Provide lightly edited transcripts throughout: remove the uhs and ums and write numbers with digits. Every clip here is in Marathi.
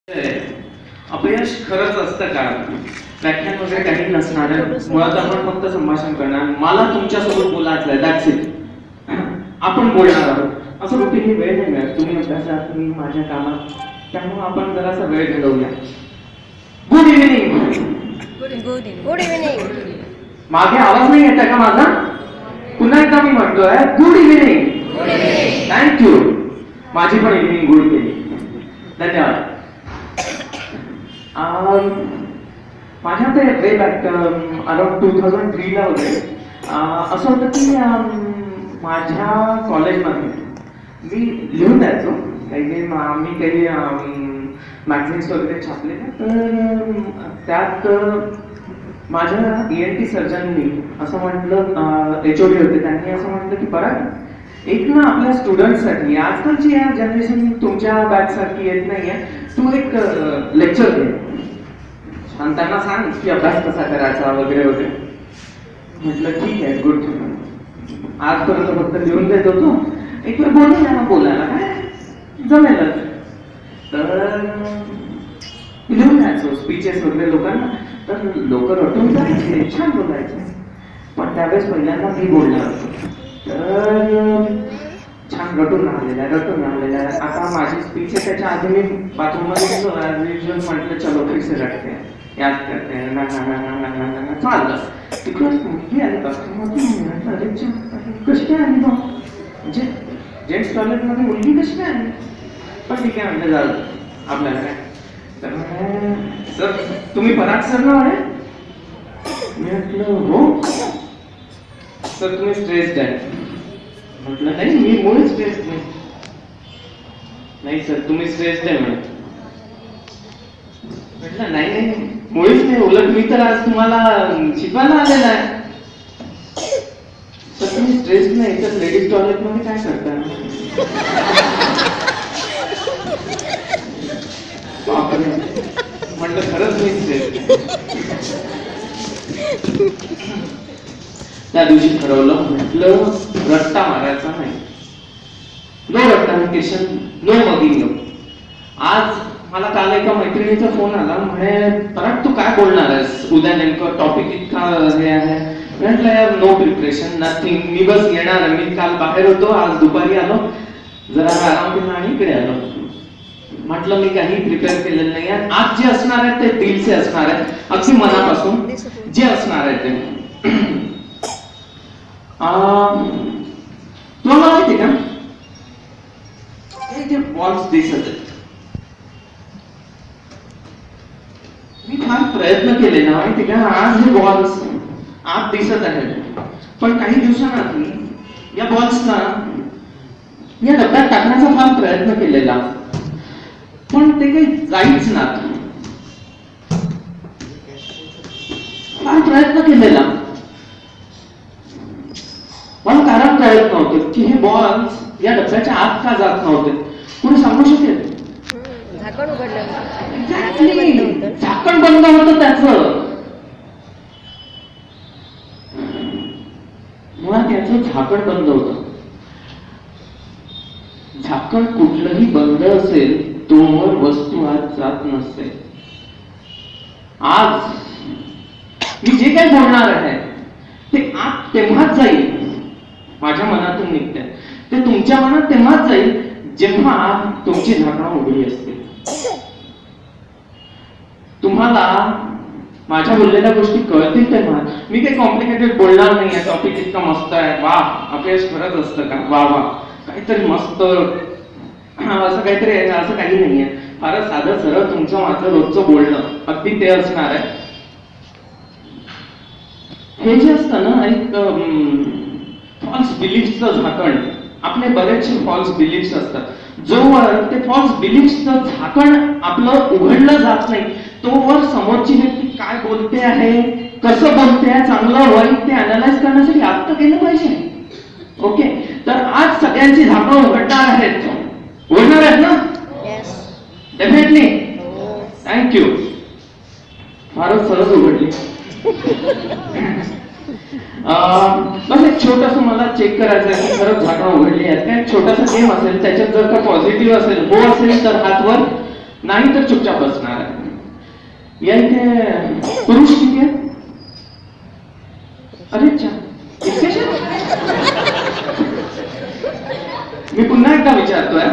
अपयश खरंच असतं का? व्याख्यान वगैरे काही नसणार आहे. मुळात आपण फक्त संभाषण करणार. मला तुमच्यासोबत बोलायचं आहे, दॅट्स इट. आपण बोलणार आहोत. असं कुठेही वेळ नाही मिळत. तुम्ही अभ्यासात, मी माझ्या कामात. त्यामुळे आपण जरासा वेळ घालवूया. Good evening. Good evening. मागे आवाज नाही येत का माझा? पुन्हा एकदा मी म्हणतोय, गुड इव्हिनिंग. थँक्यू. माझी पण इव्हिनिंग गुड केली. धन्यवाद. माझ्या ते वे बॅक अराउंड 2003 ला वगैरे असं होतं की माझ्या कॉलेजमध्ये मी लिहून द्यायचो काही मी काही मॅगझिन्स वगैरे छापले ना, तर त्यात माझ्या ENT सर्जननी असं म्हटलं, HOD होते, त्यांनी असं म्हटलं की बरं एक ना आपल्या स्टुडंटसाठी, आजकालची या जनरेशन तुमच्या बॅच सारखी येत नाहीये, तू एक लेक्चर दे आणि त्यांना सांग की अभ्यास कसा करायचा वगैरे वगैरे. म्हटलं ठीक आहे, गुड. आजपर्यंत फक्त लिहून देत होतो, एक वेळ बोलायला काय जमेलच. तर लिहून द्यायचो स्पीचेस वगैरे लोकांना, तर लोक रटून जायचे, छान बोलायचे. पण त्यावेळेस पहिल्यांदा मी बोलणार होतो, तर छान रटून राहिलेला. आता माझी स्पीच आहे, त्याच्या आधी मी बाथरूममध्ये गेलो, ॲज युजल म्हटलं चलो फिर से रटते हैं, याद करते हैं, ना चाललं. तिकडं मुलगी आली बाथरूममध्ये, कशी काय आली बा, म्हणजे जेंट्स टॉयलेटमध्ये मुलगी कशी काय आली? पण ठीक आहे म्हणजे झालं आपल्याला काय. तर सर तुम्ही पराग सर ना म्हणे? मी म्हटलं हो सर, तुम्ही स्ट्रेस्ड आहे. म्हटलं नाही, मी मुळीच स्ट्रेस्ड नाही. नाही सर, तुम्ही स्ट्रेस्ड आहे म्हणे. म्हटलं नाही मुळीच नाही, उलट मी तर आज तुम्हाला शिकवायला आलेला आहे. सर तुम्ही स्ट्रेस्ड नाही, तर लेडीज टॉयलेट मध्ये काय करता? म्हटलं खरंच मी स्ट्रेस्ड. त्या दिवशी ठरवलं, म्हटलं रट्टा मारायचा नाही. नो रट्टाफिकेशन, नो मगिंग. आज मला काल एका मैत्रिणीचा फोन आला, म्हणे परत तू काय बोलणार आहेस उद्या, नेमकं टॉपिक इतका हे आहे. म्हटलं यार नो प्रिपरेशन, नथिंग, मी बस येणार आहे. मी काल बाहेर होतो, आज दुपारी आलो, जरा आराम केला आणि इकडे आलो. म्हटलं मी काही प्रिपेअर केलेलं नाही आहे. आज जे असणार आहे ते दिल से असणार आहे, अगदी मनापासून जे असणार आहे ते. तुला माहिती का हे जे बॉल्स दिसत आहेत, मी फार प्रयत्न केले ना, माहिती का, आज हे बॉल्स आत दिसत आहेत, पण काही दिवसांआधी या बॉल्सना या डब्यात टाकण्याचा फार प्रयत्न केलेला, पण ते काही जाईच ना. फार प्रयत्न केलेला, मला कारण कळत नव्हतं की हे बॉल्स या डब्याच्या आत का जात नव्हते. कोणी सांगू शकेल? झाकण उघडलं, झाकण बंद होतं त्याचं. मुळात याचं झाकण बंद होतं. झाकण कुठलंही बंद असेल तोवर वस्तू आत जात नसते. आज मी जे काही बोलणार आहे ते आत तेव्हाच जाईल, माझ्या मनातून निघते ते तुमच्या मनात तेव्हाच जाईल जेव्हा तुमची झाकणं उघडी असतील. तुम्हाला माझ्या बोललेल्या गोष्टी कळतील तेव्हा. मी काही कॉम्प्लिकेटेड बोलणार नाही आहे. टॉपिक इतका मस्त आहे, वा अपयश खरंच असतं का, वा काहीतरी मस्त असं काहीतरी आहे, असं काही नाहीये. फारच साधं सरळ तुमचं माझं रोजचं बोलणं अगदी ते असणार आहे. हे जे असतं ना, एक फॉल्स बिलीफ्सचं झाकण, आपले बरेचसे फॉल्स बिलीफ्स असतात. जोवर ते फॉल्स बिलीफ्सचं झाकण आपलं उघडलं जात नाही तोवर समोरची व्यक्ती काय बोलते आहे, कसं बोलते आहे, चांगलं वाईट ते अनालाइज करण्यासाठी आत्ता केलं पाहिजे. ओके, तर आज सगळ्यांची झाकणं उघडणार आहेत. उघडणार आहेत ना? डेफिनेटली. थँक्यू. फारच सहज उघडली. बस एक छोटस मला चेक करायचं आहे की खरंच झाकणं उघडली आहेत. काय छोटासा गेम असेल, त्याच्यात जर का पॉझिटिव्ह असेल, हो असेल तर हात वर, नाही तर चुपचाप बसणार आहे. या इथे पुरुष किती आहेत? अरे अच्छा, इतकेच? मी पुन्हा एकदा विचारतोय,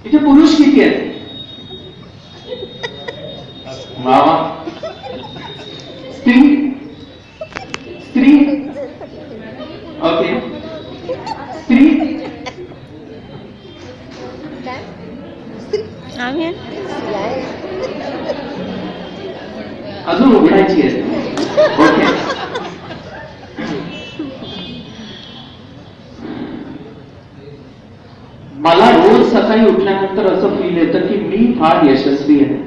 इथे पुरुष किती आहेत? वा वा. स्त्री? स्त्री? ओके. स्त्री? आम्ही अजून उघडायची आहे. ओके. मला रोज सकाळी उठल्यानंतर असं फील येतं की मी फार यशस्वी आहे.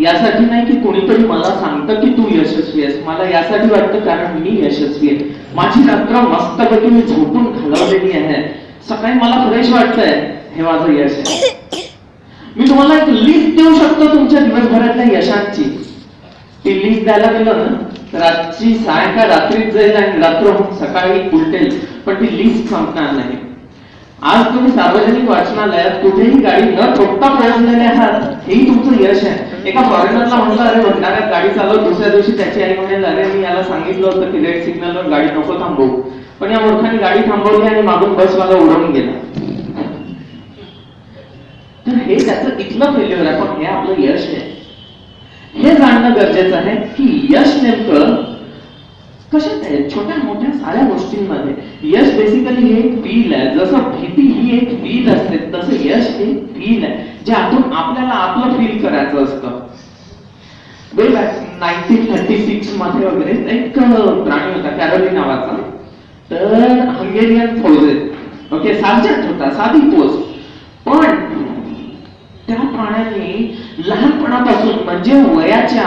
यासाठी नाही की कोणीतरी मला सांगतं की तू यशस्वी आहेस, मला यासाठी वाटतं कारण मी यशस्वी आहे. माझी रात्र मस्तपैकी मी झोपून घालवलेली आहे. सकाळी मला फ्रेश वाटतंय, हे माझं यश आहे. मी तुम्हाला एक लिस्ट देऊ शकतो तुमच्या दिवसभरातल्या यशांची. ती लिस्ट द्यायला गेलं ना तर रात्री सायंकाळ रात्रीच जाईल आणि रात्र सकाळी उलटेल, पण ती लिस्ट संपणार नाही. आज तुम्ही सार्वजनिक वाचनालयात कुठेही गाडी न ठोकता पोहोचलेले आहात, हेही तुमचं यश आहे. एका फॉरेनरला म्हटलं, अरे भंडाऱ्यात गाडी चालव, दुसऱ्या दिवशी त्याची आई म्हणेल, अरे मी याला सांगितलं होतं की रेड सिग्नलवर गाडी नको थांबवू, पण या मूर्खाने गाडी थांबवली आणि मागून बसवाला उडवून गेला. तर हे त्याचं इथलं फेल्युअर आहे, पण हे आपलं यश आहे. हे जाणणं गरजेचं आहे की यश नेमकं कशात आहे. छोट्या मोठ्या साऱ्या गोष्टींमध्ये यश बेसिकली हे एक फील आहे. जसं भीती ही एक फील असते, तसं यश हे फील आहे जे आतून आपल्याला आपलं फील करायचं असतं. वे बॅक 1936 मध्ये वगैरे एक प्राणी होता कॅरोलिन नावाचा. तर हंगेरियन फौजेत, ओके, सार्जंट होता, साधी पोस्ट. पण त्या प्राण्याने लहानपणापासून म्हणजे वयाच्या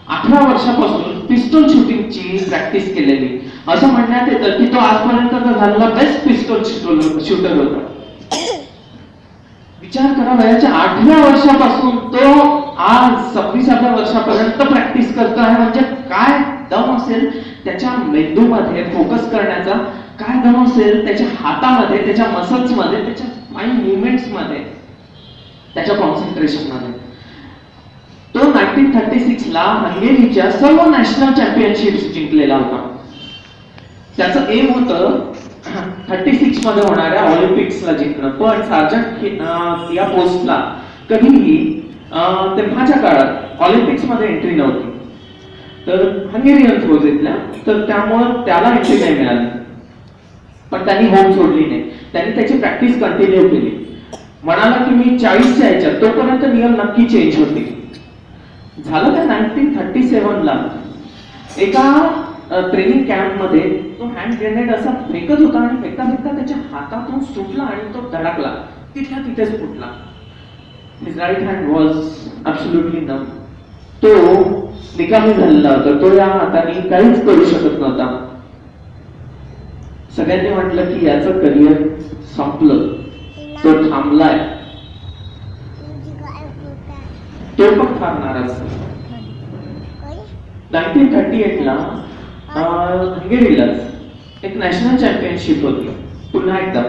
18 वर्षापासून पिस्टल शूटिंगची प्रॅक्टिस केलेली. असं म्हणण्यात येतं की तो आजपर्यंतचा झालेला बेस्ट पिस्टल शूटर होता. विचार करा, वयाच्या 18 वर्षापासून तो आज 26व्या वर्षापर्यंत प्रॅक्टिस करतो आहे. म्हणजे काय दम असेल त्याच्या मेंदूमध्ये फोकस करण्याचा, काय दम असेल त्याच्या हातामध्ये, त्याच्या मसल्स मध्ये, त्याच्या माइंड मुवमेंट्स मध्ये, त्याच्या कॉन्सन्ट्रेशन मध्ये. तो 1936 ला हंगेरीच्या सर्व नॅशनल चॅम्पियनशिप्स जिंकलेला होता. त्याचं एम होतं 36 मध्ये होणाऱ्या ऑलिम्पिक्सला जिंकणं. पण सार्जंट या पोस्टला कधीही तेव्हाच्या काळात ऑलिम्पिक्स मध्ये एंट्री नव्हती. तर हंगेरियन फौजेतल्या, तर त्यामुळे त्याला एंट्री नाही मिळाली. पण त्यांनी होम सोडली नाही, त्यांनी त्याची प्रॅक्टिस कंटिन्यू केली. म्हणाला की मी 40च्या ह्याच्यात, तोपर्यंत नियम नक्की चेंज होतील. झालं का 1937 ला एका ट्रेनिंग कॅम्प मध्ये तो हँड ग्रेनेड असा फेकत होता आणि फेकता फेकता त्याच्या हातातून सुटला आणि तो धडकला, तिथल्या तिथेच फुटला. His right hand was absolutely numb. तो निकामी झालेला होता, तो या हाताने काहीच करू शकत नव्हता. सगळ्यांनी म्हटलं की याचं करिअर संपलं, तो थांबलाय. तो पण फार नाराज. 1938 ला हंगेरीलाच एक नॅशनल चॅम्पियनशिप होती पुन्हा एकदा.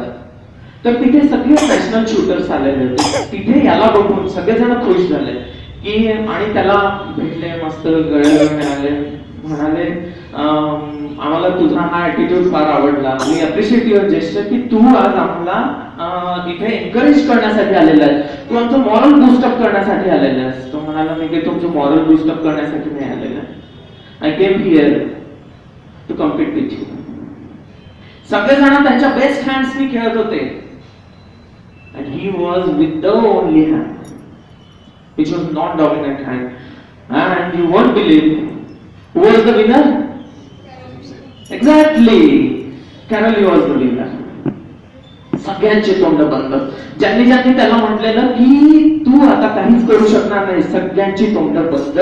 तर तिथे सगळे नॅशनल शूटर्स आलेले होते. तिथे याला बघून सगळेजण खुश झाले की, आणि त्याला भेटले, मस्त गळे मिळाले, म्हणाले आम्हाला तुझा हा ऍटिट्यूड फार आवडला, वी अप्रिशिएट युअर जेस्चर की तू आज आम्हाला इथे एनकरेज करण्यासाठी आलेला आहे, तू आमचं मॉरल बूस्टअप करण्यासाठी आलेला आहेस. तो म्हणाला मी काही तुमचं मॉरल बूस्टअप करण्यासाठी नाही आलेला आहे, I came here to compete with you. सगळेजण त्यांच्या बेस्ट हँड्सनी खेळत होते and he was with the only hand which was not dominant hand, and you won't believe who was the winner. Exactly, Carol was the winner. सगळ्यांचे तोंड बंद. ज्यांनी ज्यांनी त्याला म्हटलेलं की तू आता काहीच करू शकणार नाही, सगळ्यांची तोंड बंद.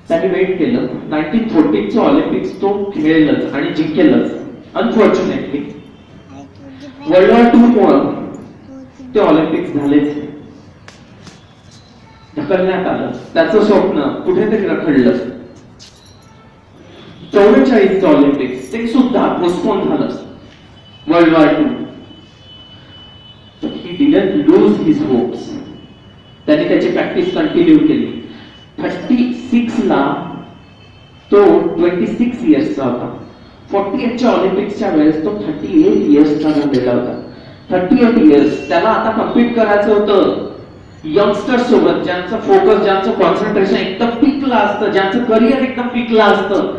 त्यांनी वेट केलं. 1940 ऑलिम्पिक्स तो खेळलंच आणि जिंकेलच. अनफॉर्च्युनेटली वर्ल्ड वॉर 2 मुळे ते ऑलिम्पिक्स झालेच, ढकलण्यात आलं. त्याचं स्वप्न कुठेतरी रखडलं. 44 ऑलिम्पिक्स ते सुद्धा पोस्टपोन झालं. World war 2 he didn't lose his hopes. त्याने त्याची प्रॅक्टिस कंटिन्यू केली. 36 ला तो 26 इयर्सचा होता. 48च्या ऑलिम्पिक्सच्या वेळेस तो 38 इयर्सचा झालेला होता. 38 इयर्स. त्याला आता कम्पीट करायचं होतं यंगस्टर्स सोबत, ज्यांचं फोकस, ज्यांचं कॉन्सन्ट्रेशन एकदम पीकला असतं, ज्यांचं करिअर एकदम पीकला असतं.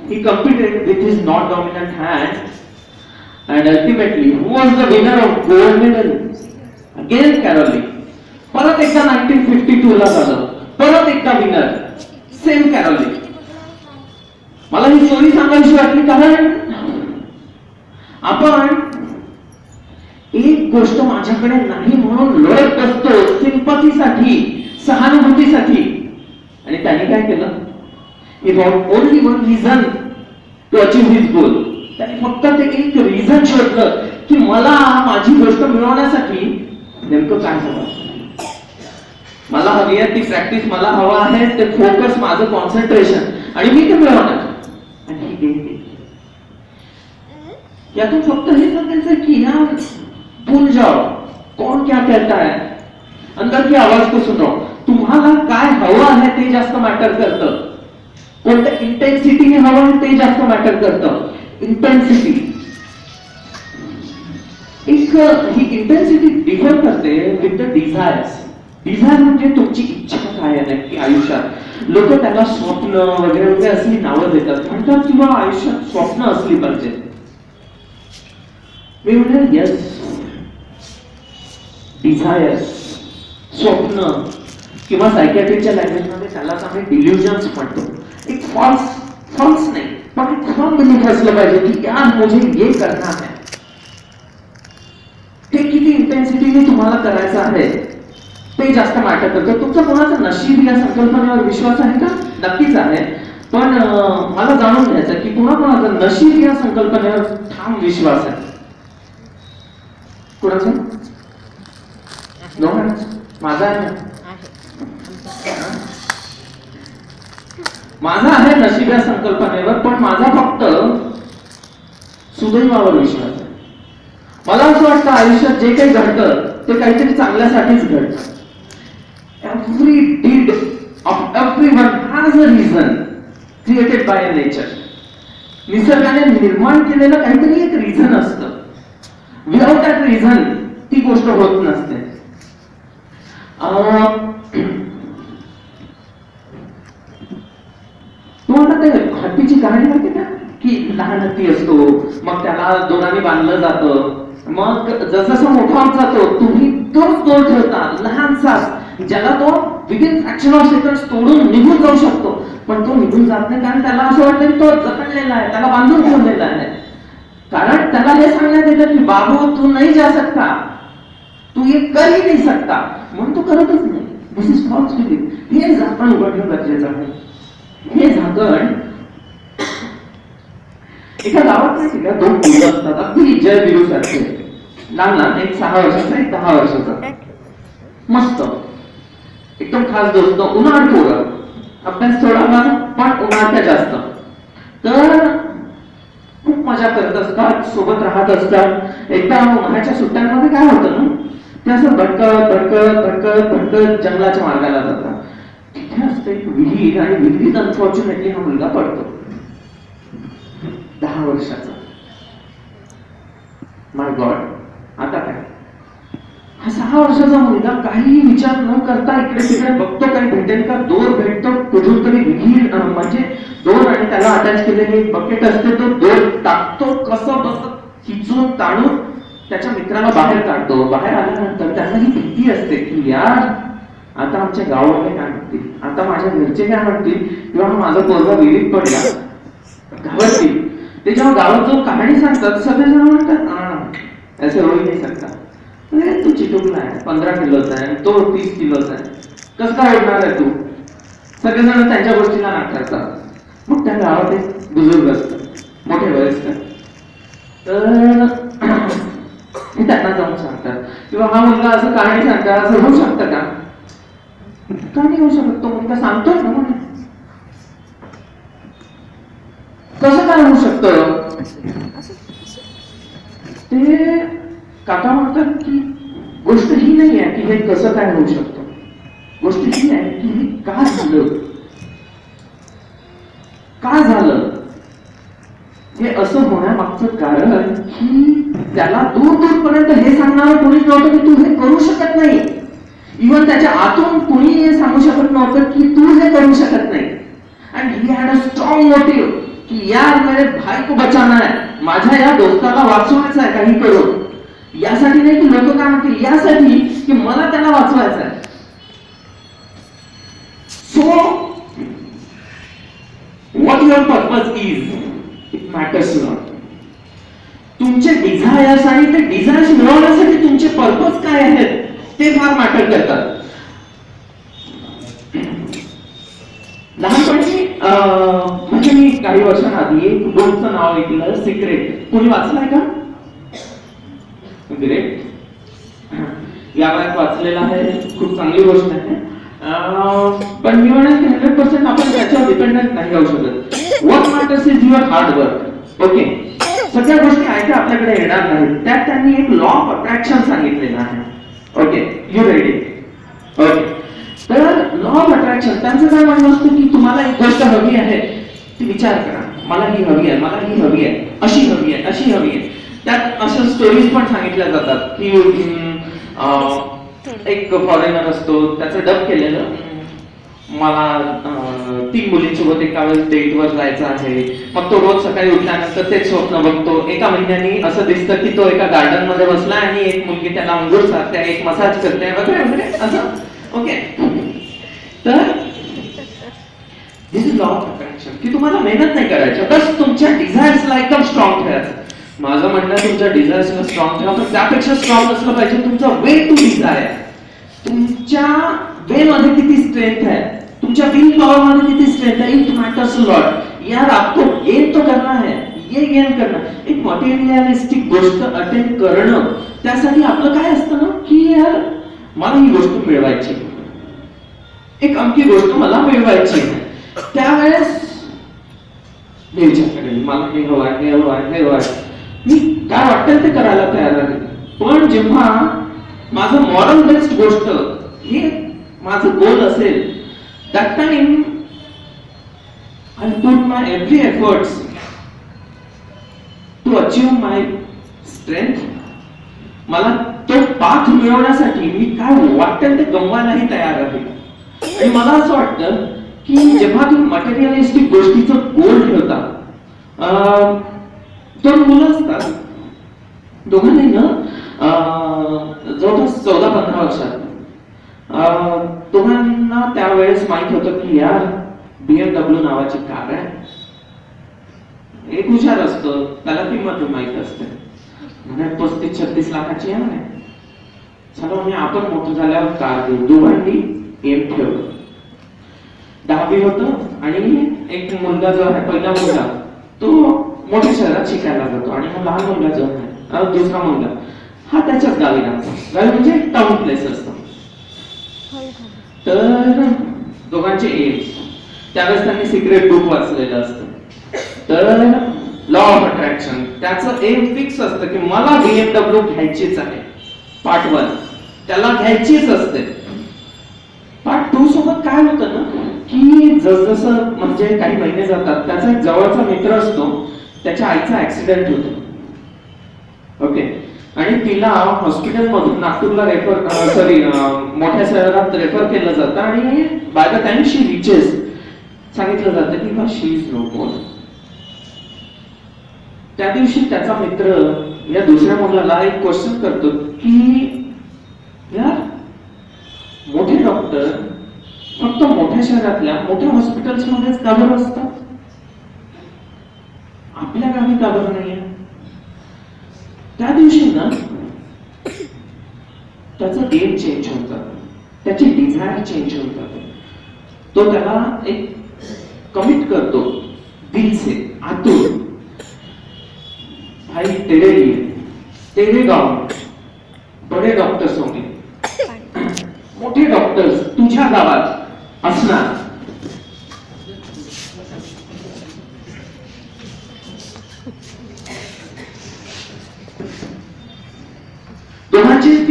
He competed with his not dominant hand, and ultimately who was the winner of gold medal? Again Carol Lee. परत एकदा 1952 ला झालं. परत एकदा विनर सेम कॅरल ली. मला ही स्टोरी सांगायची वाटली कारण आपण एक गोष्ट माझ्याकडे नाही म्हणून लढत असतो सिंपथीसाठी, सहानुभूतीसाठी, आणि त्याने काय केलं? He found only one reason to achieve his goal. त्याने फक्त ते एक रिझन शोधलं की मला माझी गोष्ट मिळवण्यासाठी नेमकं काय हवं. मला हवी आहे ती प्रॅक्टिस, मला हवा आहे ते फोकस, माझं कॉन्सन्ट्रेशन, आणि मी ते मिळवणार. आणि he did it. यातून फक्त हे सांगायचं की यार भूल जाओ कौन क्या कहता है, अंदर की आवाज को सुनो. तुम्हाला काय हवं आहे ते जास्त मॅटर करतं. कोणत्या इंटेन्सिटीने हवं आहे ते जास्त मॅटर करतं. इंटेन्सिटी एक ही इंटेन्सिटी डिफर करते विथ द डिझायर्स. डिझायर म्हणजे तुमची इच्छा काय आहे नक्की आयुष्यात. लोक त्याला स्वप्न वगैरे वगैरे असली नावं देतात, म्हणतात किंवा आयुष्यात स्वप्न असली पाहिजे. मी म्हणेल यस, डिझायर्स, स्वप्न, किंवा सायकॅट्रिकच्या लँग्वेज मध्ये त्यालाच आम्ही डिल्युजन्स म्हणतो. एक फॉल्स नाही पण एक फर्म बिलीफ असलं पाहिजे की यार मुझे ये करना है. ते किती इंटेन्सिटीने तुम्हाला करायचं आहे ते जास्त मॅटर करतं. तुमचा कोणाचा नशीब या संकल्पनेवर विश्वास आहे का? नक्कीच आहे. पण मला जाणून घ्यायचं की कोणाचा नशीब या संकल्पनेवर ठाम विश्वास आहे? कोणाचा? माझा आहे. माझा आहे नशीब या संकल्पनेवर, पण माझा फक्त सुदैवावर विश्वास आहे. मला असं वाटतं आयुष्यात जे काही घडतं ते काहीतरी चांगल्यासाठीच घडतं. Every deed of everyone has a reason created by nature. निसर्गाने निर्माण केलेलं काहीतरी एक रिझन असतं. विदाउट दॅट रिझन ती गोष्ट होत नसते. तुम्हाला ते हत्तीची कहाणी माहिती का? की लहान हत्ती असतो, मग त्याला दोराने बांधलं जातं, मग जसं मोठा होत जातो तुम्ही तोच दोर ठेवता लहानसा, ज्याला तो विदिन फ्रॅक्शन ऑफ सेकंड्स तोडून निघून जाऊ शकतो. पण तो निघून जात नाही कारण त्याला असं वाटतं की तो जखडलेला आहे, त्याला बांधून ठेवलेला आहे. कारण त्याला हे सांगण्यात येतं की बाबू तू नाही जा सकता, तू ये कर ही नाही सकता, म्हणून तो करतच नाही. दिस इज फॉल्स बिलीफ. हे झाकण उघडणं गरजेचं आहे. हे झाकण एका गावात नाही का दोन मुलं असतात अगदी जय बिरू सारखे, लहान लहान, एक 6 वर्षाचा एक 10 वर्षाचा, मस्त एकदम खास दोस्त, उन्हाळ पोरं, अभ्यास थोडा पण उन्हाळ्या जास्त. तर खूप मजा करत असतात, सोबत राहत असतात. एकदा उन्हाळ्याच्या सुट्ट्यांमध्ये काय होतं ना, ते असं भटकत भटकत भटकत भटकत जंगलाच्या मार्गाला जातात. तिथे असते एक विहीर, आणि विहिरीत अनफॉर्च्युनेटली हा मुलगा पडतो, 10 वर्षाचा. माय गॉड, आता काय? हा 6 वर्षाचा मुलगा काही विचार न करता इकडे तिकडे बघतो काही भेटेल का. दोर भेटतो कुठून तरी, विहीर म्हणजे दोर आणि त्याला अटॅच केलेली एक बकेट असते, तो दोर टाकतो, कसं बसत खिचून ताणून त्याच्या मित्राला बाहेर काढतो. बाहेर आल्यानंतर त्यांना ही भीती असते की यार आता आमच्या गावाकडे काय म्हणतील, आता माझ्या घरचे काय म्हणतील, किंवा माझा पोरगा विहिरीत पडला घाबरतील. ते जेव्हा गावात जो कहाणी सांगतात सगळेजण म्हणतात ऐसे होई नाही सकता, तू चिटुकला आहे, 15 किलोचा आहे, तो 30 किलोचा आहे, कसं काय ओढणार आहे तू. सगळेजण त्यांच्या गोष्टीला नाकारतात. मग त्या गावात एक बुजुर्ग असतात, मोठे वयस्कर, तर ते त्यांना जाऊन सांगतात किंवा हा मुलगा असं कहाणी सांगतात, असं होऊ शकतं का? का नाही होऊ शकत, तो मुलगा सांगतोय ना म्हणे, कसं काय होऊ शकतं. ते काका म्हणतात की गोष्ट ही नाही आहे की हे कसं काय होऊ शकतं, गोष्ट ही आहे की हे का झालं, का झालं. हे असं होण्यामागचं कारण की त्याला दूर दूरपर्यंत हे सांगणार कोणीच नव्हतं की तू हे करू शकत नाही. इव्हन त्याच्या आतून कुणी हे सांगू शकत नव्हतं की तू हे करू शकत नाही. And he had a strong motive की यार मेरे भाई को बचाना है, माझ्या या दोस्ताला वाचवायचं आहे काही करून. यासाठी नाही की लोक काय म्हणतील, यासाठी की मला त्याला वाचवायचं आहे. So what your purpose is, it matters not. तुमचे डिझायर्स आणि ते डिझायर्स मिळवण्यासाठी तुमचे पर्पज काय आहेत ते फार मॅटर करतात. लहानपणी म्हणजे मी काही वर्षांआधी एक बुकचं नाव ऐकलं, सिक्रेट. कोणी वाचलंय का? ग्रेट. या वयात वाचलेला आहे, खूप चांगली गोष्ट आहे. पण मी म्हणेन की 100% आपण त्याच्यावर डिपेंडंट नाही राहू शकत. What matters is your hard work. Okay, सगळ्या गोष्टी ऐका आपल्याकडे येणार नाहीत. त्यात त्यांनी एक लॉ ऑफ अट्रॅक्शन सांगितलेला आहे. Okay, you ready? ओके, तर लॉ ऑफ अट्रॅक्शन त्यांचं काय म्हणणं असतं की तुम्हाला एक गोष्ट हवी आहे, ती विचार करा, मला ही हवी आहे, मला ही हवी आहे, अशी हवी आहे, अशी हवी आहे. त्यात अशा स्टोरीज पण सांगितल्या जातात की एक फॉरेनर असतो, त्याचं डब केलेलं, मला 3 मुलींसोबत एका वेळेस डेटवर जायचं आहे. मग तो रोज सकाळी उठल्यानंतर तेच स्वप्न बघतो. एका महिन्यानी असं दिसतं की तो एका गार्डन मध्ये बसला आणि एक मुलगी त्याला अंघोळ सारते, एक मसाज करते वगैरे वगैरे असं. ओके, तर दिस इज लॉ ऑफ अट्रॅक्शन की तुम्हाला मेहनत नाही करायची, बस तुमच्या डिझायर्सला एकदम स्ट्रॉंग ठेवायचं. माझं म्हणणं तुमच्या डिझायर्सला स्ट्रॉंग ठेवा, पण त्यापेक्षा स्ट्रॉंग असलं पाहिजे तुमचा वे टू डिझायर. तुमच्या वे मध्ये किती स्ट्रेंथ है, तुमच्या विल पावर मध्ये किती स्ट्रेंथ है, इट मॅटर्स अ लॉट. यार आपको गेन तो करना है, ये गेन करना. एक मटेरियलिस्टिक गोष्ट अटेंड करणं, त्यासाठी आपलं काय असतं ना की यार मला ही गोष्ट मिळवायची, एक अमकी गोष्ट मला मिळवायची. त्यावेळेस मी विचार करेन मला हे हवं आहे, हे हवं आहे, हे हवं आहे, मी काय वाटेल ते करायला तयार आहे. पण जेव्हा माझं मॉरल बेस्ड गोष्ट हे माझं गोल असेल, that time I put my every efforts to achieve my strength. मला तो पाथ मिळवण्यासाठी मी काय वाटेल ते गमवायलाही तयार आहे. आणि मला असं वाटतं की जेव्हा तुम्ही मटेरियलिस्टिक गोष्टीचं गोल ठेवता, 2 मुलं असतात, दोघांनी ना जवळपास 14-15 वर्षात, दोघांना त्यावेळेस माहित होतं की यार BMW नावाची कार आहे. एक हुशार असतो, त्याला किंमत माहित असते, म्हणजे 35-36 लाखाची आहे. चला म्हणजे आपण मोठं झाल्यावर कार घेऊ. दोघांनी एम ठेवलं. 10वी होतं आणि एक मुलगा जो आहे, पहिला मुलगा, तो मोठ्या शहरात शिकायला जातो आणि मग लहान मुलगा जो आहे, दुसरा मुलगा, हा त्याच्याच गावी राहतो. गावी म्हणजे टाउन प्लेस असतो. तर दोघांचे एम्स, त्यावेळेस त्यांनी सिक्रेट बुक वाचलेलं असतं. तर लॉ ऑफ अट्रॅक्शन, त्याचं एम फिक्स असतं की मला BMW घ्यायचीच आहे. पार्ट 1 त्याला घ्यायचीच असते. पार्ट 2 सोबत काय होतं ना की जसजसं म्हणजे काही महिने जातात, त्याचा एक जवळचा मित्र असतो, त्याच्या आईचा ऍक्सिडेंट होतो. ओके, आणि तिला हॉस्पिटल मधून नागपूरला मोठ्या शहरात रेफर केलं जातं. आणि by the time she reaches सांगितलं जातं की शी इज नो मोर. त्या दिवशी त्याचा मित्र या दुसऱ्या मुलाला एक क्वेश्चन करतो की यार मोठे डॉक्टर फक्त मोठ्या शहरातल्या मोठ्या हॉस्पिटल्स मध्येच का बरं असतात, आपल्या गावी का बरं नाहीये. त्या दिवशी ना त्याचं एम चेंज होऊन जातं, त्याची डिझायर चेंज होऊन जाते. तो त्याला एक कमिट करतो दिल से, आतून, भाई तेरे लिए, तेरे गाव बडे डॉक्टर्स होंगे, मोठे डॉक्टर्स तुझ्या गावात असणार.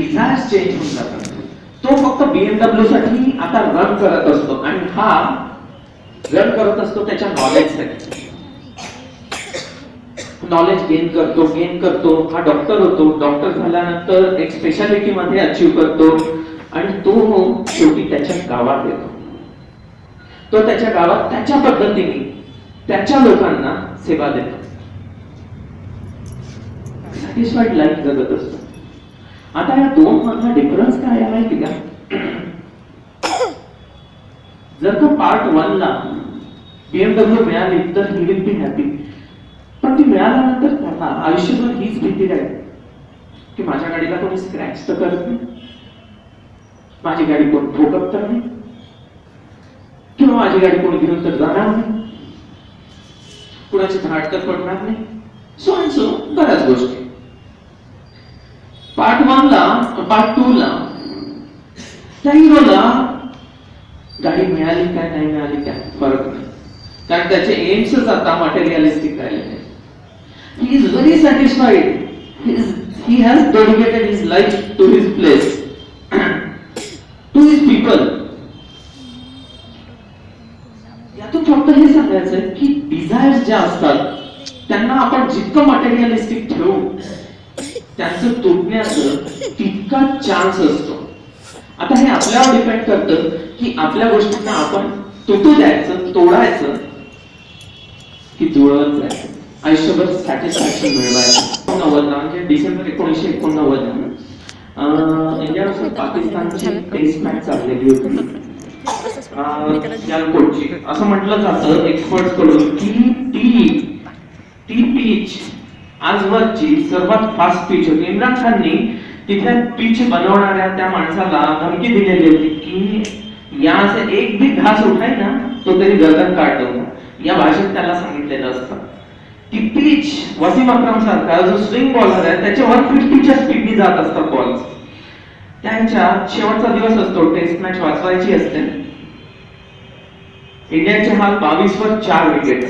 डिझायर्स चेंज होऊन जातात. तो फक्त BMW साठी आता रन करत असतो आणि हा रन करत असतो त्याच्या नॉलेजसाठी. नॉलेज गेन करतो, हा डॉक्टर होतो, डॉक्टर झाल्यानंतर एक स्पेशालिटी मध्ये अचीव करतो आणि तो शेवटी त्याच्या गावात येतो. तो त्याच्या गावात त्याच्या पद्धतीने त्याच्या लोकांना सेवा देतो, सॅटिस्फाईड लाईफ जगत असतो. आता या दोन मधला डिफरन्स काय आहे माहिती का? जर का पार्ट 1 ला BMW मिळाली तर ही विल बी हॅपी, पण ती मिळाल्यानंतर त्याला आयुष्यभर हीच भीती राहील की माझ्या गाडीला कोणी स्क्रॅच तर करत नाही, माझी गाडी कोण ठोकत तर नाही, किंवा माझी गाडी कोणी घेऊन तर जाणार नाही, कुणाची धाड तर पडणार नाही, सो अँड सो बऱ्याच गोष्टी. पार्ट 1 ला पार्ट 2 ला त्या हिरोला गाडी मिळाली काय नाही मिळाली काय फरक नाही, कारण त्याचे एम्सच आता मटेरियलिस्टिक राहिले. He is very satisfied. He has dedicated his life to his place, to his people. यातून फक्त हे सांगायचं आहे की डिझायर्स ज्या असतात त्यांना आपण जितकं मटेरियलिस्टिक ठेवू त्यांचं तुटण्याचं तितका चान्स असतो. आता हे आपल्यावर डिपेंड करतं की आपल्या गोष्टींना आपण तुटू द्यायचं, तोडायचं की जुळवत जायचं, आयुष्यभर सॅटिस्फॅक्शन मिळवायचं. 1990 म्हणजे डिसेंबर 1989 इंडिया वर्सेस पाकिस्तानची टेस्ट मॅच चाललेली होती सियालकोटची. असं म्हटलं जातं एक्सपर्ट कडून की ती पिच आजवरची सर्वात फास्ट पिच होती. इम्रान खाननी तिथल्या पिच बनवणाऱ्या त्या माणसाला धमकी दिलेली होती की यहाँ से एक भी घास उठाई ना तो तेरी गर्दन काट दूंगा, या भाषेत त्याला सांगितलेलं असतं. ती पिच वसीम अक्रम सारखा जो स्विंग बॉलर आहे त्याच्या 150च्या स्पीडनी जात असतात बॉल्स. त्यांच्या शेवटचा दिवस असतो, टेस्ट मॅच वाचवायची असते. इंडियाचे हाल 22 वर 4 विकेट.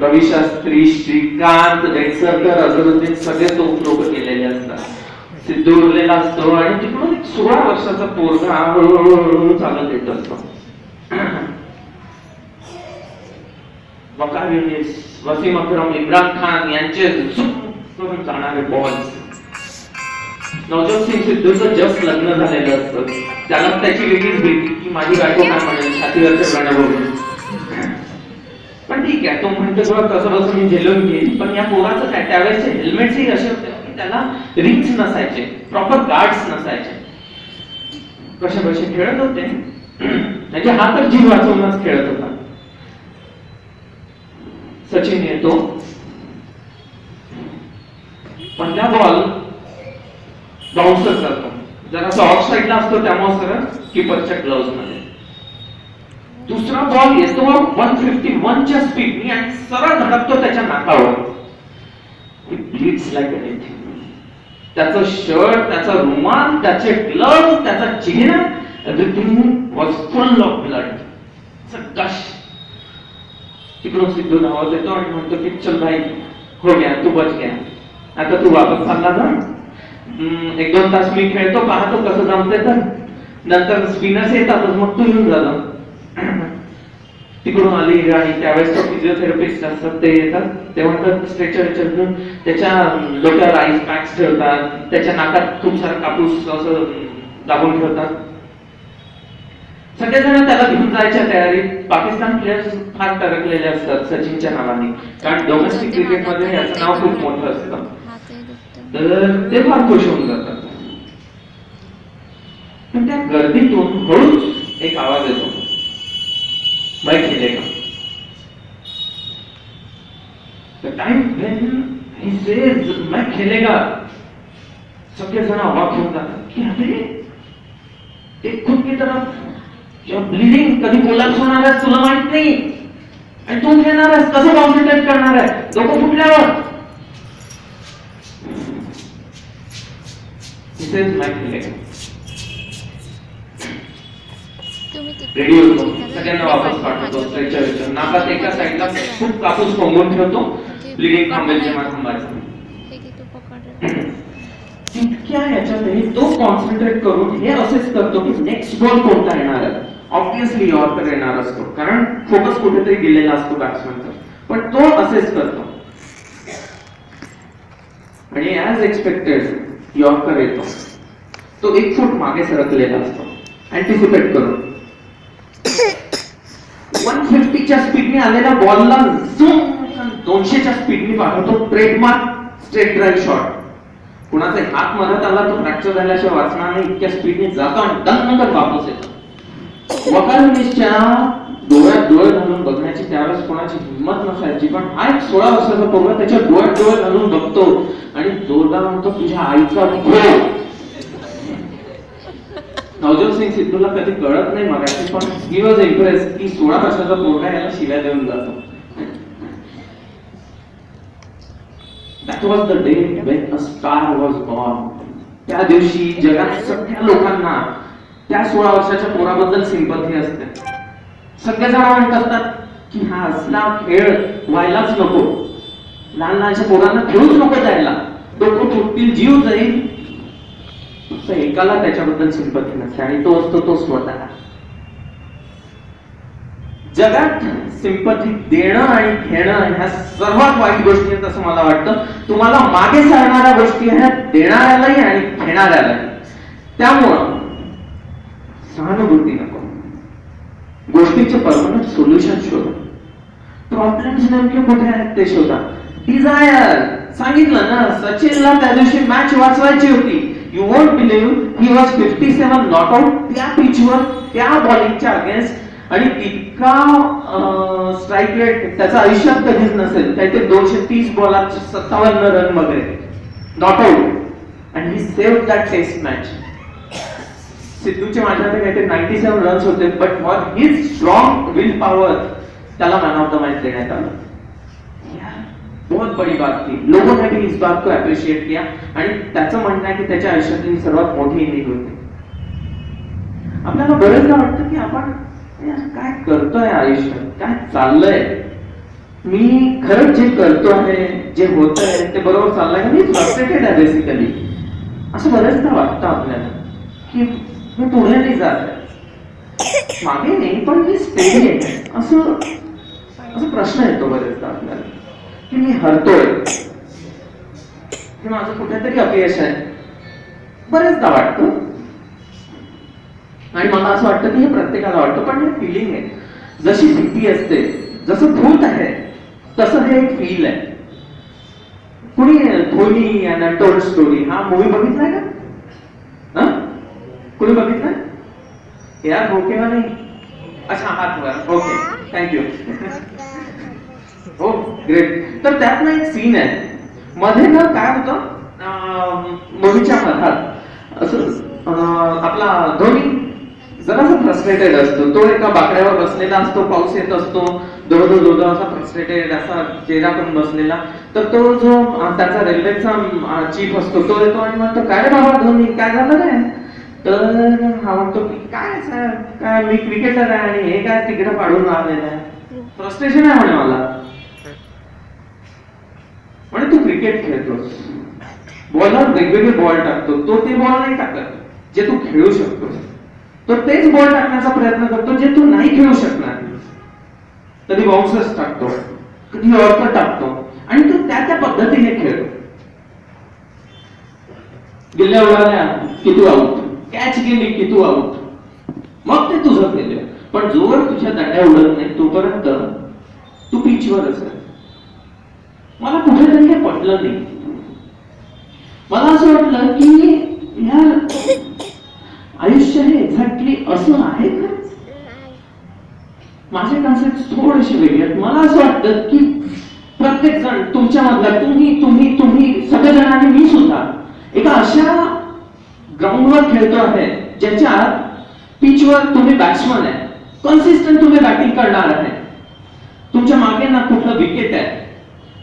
रवी शास्त्री, श्रीकांत, एक्सरकर, अझरुद्दीन सगळे टोप लोक केलेले असतात. सिद्धू उरलेला असतो आणि तिकडून 16 वर्षाचा पोरगा हळूहळू चालत येत असतो. वकार युनिस, वसीम अक्रम, इम्रान खान यांचे करून जाणारे बॉल्स. नवजोत सिंग सिद्धूचं जस्ट लग्न झालेलं असतं, त्याला त्याची वेगळीच भीती की माझी बायको काय म्हणेल छातीवरच्या गाणं बघून. पण ठीक आहे, तो म्हणतो थोडं कसं बसं मी झेलून घेईल. पण या पोराचं काय, त्यावेळेसचे हेल्मेटही असे होते की त्याला रिंग्स नसायचे, प्रॉपर गार्ड्स नसायचे. कसे बसे खेळत होते म्हणजे हा तर जीव वाचवूनच खेळत होता. सचिन येतो, पहिला बॉल बाउन्सर करतो, जरासा ऑफ साइडला असतो त्यामुळे सरळ कीपरच्या ग्लोव्ज मध्ये. दुसरा बॉल येतो 151च्या स्पीडनी आणि सरळ धडकतो त्याच्या नाकावर. Bleeds like anything. त्याचं शर्ट, त्याचा रुमाल, त्याचे ग्लोव्ज, त्याचा चेहरा, everything was full of blood. Gush. तिकडून सिद्धू धावत देतो आणि म्हणतो की चल भाई हो गया, तू बच गया, आता तू वापस चालला जा. 1-2 तास मी खेळतो, पाहतो कसं जमते, तर नंतर स्पिनर्स येतात, मग तू येऊन झालं. तिकडून आली आणि त्यावेळेस तो फिजिओथेरपिस्ट असतात ते येतात, ते म्हणतात स्ट्रेचर घेऊन त्याच्या डोक्यावर आईस पॅक्स ठेवतात, त्याच्या नाकात खूप सारा कापूस असं दाबून ठेवतात. सगळेजण त्याला घेऊन जायच्या तयारीत. पाकिस्तान प्लेयर्स फार टरकलेले असतात सचिनच्या नावाने, कारण डोमेस्टिक क्रिकेट मध्ये याचं नाव खूप मोठं असतं, तर ते फार खुश होऊन जातात. पण त्या गर्दीतून हळूच एक आवाज येतो, मैं खेलेगा. The time when he says मैं खेलेगा, सगळेजण अवाक होऊन जातात की अरे ते खुद की तरफ ब्लीडिंग कधी कोलॅप्स होणार आहे तुला माहित नाही, आणि तू खेळणार आहेस, कसं कॉन्सन्ट्रेट करणार आहे डोकं फुटल्यावर. He says मैं खेलेगा. रेडी होतो, सगळ्यांना वापस पाठवतो. स्ट्रेचर नाकात एका साईडला खूप कापूस कोंबून ठेवतो, ब्लीडिंग थांबेल जेव्हा थांबायचं. इतक्या याच्यातही तो कॉन्सन्ट्रेट करून हे असेच करतो की नेक्स्ट बॉल कोणता येणार आहे. ऑब्विसली यॉर्कर येणार असतो कारण फोकस कुठेतरी गेलेला असतो बॅट्समॅनचा, पण तो असेच करतो आणि ऍज एक्सपेक्टेड यॉर्कर येतो. तो 1 फूट मागे सरकलेला असतो अँटिसिपेट करून. 150च्या स्पीडने आलेल्या बॉलला 200च्या स्पीडने पाठवतो. Trademark straight drive shot. कुणाचा हात मदत आला तो फ्रॅक्चर झाल्याशिवाय वाचणार नाही, इतक्या स्पीडने जातो आणि दणकन वापस येतो. वकालुनीसच्या डोळ्यात डोळे घालून बघण्याची त्यावेळेस कोणाची हिंमत नसायची, पण हा एक 16 वर्षाचा पोरगा त्याच्या डोळ्यात डोळे घालून बघतो आणि जोरदार म्हणतो तुझ्या आईचा घोळ. नवजोत सिंग सिद्धूला कधी कळत नाही मराठी, पण ही वॉज इम्प्रेस की 16 वर्षाचा पोरगा याला शिव्या देऊन जातो. That was the day when a star was born. त्या दिवशी जगात सगळ्या लोकांना त्या 16 वर्षाच्या पोराबद्दल सिंपथी असते. सगळेजण म्हणत असतात की हा असला खेळ व्हायलाच नको, लहान लहानच्या पोरांना खेळूच नको द्यायला, डोकं तुटतील, जीव जाईल. फक्त एकाला त्याच्याबद्दल सिंपथी नसते आणि तो असतो तो स्वतः. जगात सिंपथी देणं आणि घेणं ह्या सर्वात वाईट गोष्टी आहेत असं मला वाटतं. तुम्हाला मागे सारणाऱ्या गोष्टी आहेत देणाऱ्यालाही आणि घेणाऱ्यालाही. त्यामुळं सहानुभूती नको, गोष्टीचे परमनंट सोल्युशन शोधा. प्रॉब्लेम्स नेमके कुठे आहेत ते शोधा. डिझायर सांगितलं ना, सचिनला त्या दिवशी मॅच वाचवायची होती. You won't believe he was 57 not out त्या पिचवर त्या बॉलिंगच्या अगेन्स्ट, आणि इतका स्ट्राईक रेट त्याच्या आयुष्यात कधीच नसेल. काहीतरी 230 बॉलात 57 रन वगैरे नॉट आउट, आणि ही सेव्ह दॅट टेस्ट मॅच. सिद्धूचे माझ्याकडे काहीतरी 97 रन्स होते, but for his strong will power त्याला मॅन ऑफ द मॅच देण्यात आलं. बहुत बड़ी बात थी. लोगों ने भी इस बात को अप्रिशिएट किया आणि त्याचं म्हणणं आहे की त्याच्या आयुष्यातली सर्वात मोठी इनिंग होती. आपल्याला बरेचदा वाटतं की आपण काय करतोय आयुष्यात, काय चाललंय, मी खरंच जे करतो आहे, जे होत आहे ते बरोबर चाललंय, मी फ्रस्ट्रेटेड आहे बेसिकली, असं बरेचदा वाटतं आपल्याला की मी पुढे नाही जात आहे, मागे नाही पण मी स्टेडी आहे. असं प्रश्न येतो बरेचदा आपल्याला की मी हरतोय, की माझं कुठेतरी अपयश आहे, बरेचदा वाटतं. आणि मला असं वाटतं की हे प्रत्येकाला वाटतं, पण हे फिलिंग आहे. जशी भीती असते, जसं भूत आहे, तसं हे एक फील आहे. कुणी धोनी अँड अनटोल्ड स्टोरी हा मूवी बघितलाय का? कुणी बघितलाय यार? हो किंवा नाही? अच्छा, हात वर. Okay, thank you. हो, ग्रेट. तर त्यात ना एक सीन आहे, मध्ये ना काय होतं, मूवीच्या मधात असं आपला धोनी जरासा फ्रस्ट्रेटेड असतो. तो एका बाकड्यावर बसलेला असतो, पाऊस येत असतो, दोघं असा फ्रस्ट्रेटेड असा चेहरा करून बसलेला. तर तो जो त्याचा रेल्वेचा चीफ असतो तो येतो आणि म्हणतो काय रे बाबा धोनी, काय झालं रे? तर हा म्हणतो की काय मी क्रिकेटर आहे आणि हे काय तिकडे पाडून राहिलेलं आहे, फ्रस्ट्रेशन आहे म्हणे मला. म्हणे तू क्रिकेट खेळतोस, बॉलर वेगवेगळे बॉल टाकतो, तो ते बॉल नाही टाकत जे तू खेळू शकतोस, तो तेच बॉल टाकण्याचा प्रयत्न करतो जे तू नाही खेळू शकणार. कधी बाउन्सर्स टाकतो, कधी यॉर्कर टाकतो, आणि तू त्या पद्धतीने खेळतो. गिल्ल्या उडाल्या की तू आउट, कॅच गेली की तू आउट, मग ते तुझं केलं. पण जोवर तुझ्या दांड्या उडत नाही तोपर्यंत तू पिचवर असेल. मला कुठेतरी हे पटलं नाही. मला असं वाटलं की यार आयुष्य हे एक्झॅक्टली असं आहे का? माझे कन्सेप्ट थोडेसे वेगळे आहेत. मला असं वाटतं की प्रत्येक जण तुमच्या मधला तुम्ही सगळेजण आणि मी सुद्धा एका अशा ग्राउंडवर खेळतो आहे ज्याच्यात पिचवर तुम्ही बॅट्समन आहे, कन्सिस्टंट तुम्ही बॅटिंग करणार आहे. तुमच्या मागे ना कुठलं विकेट आहे,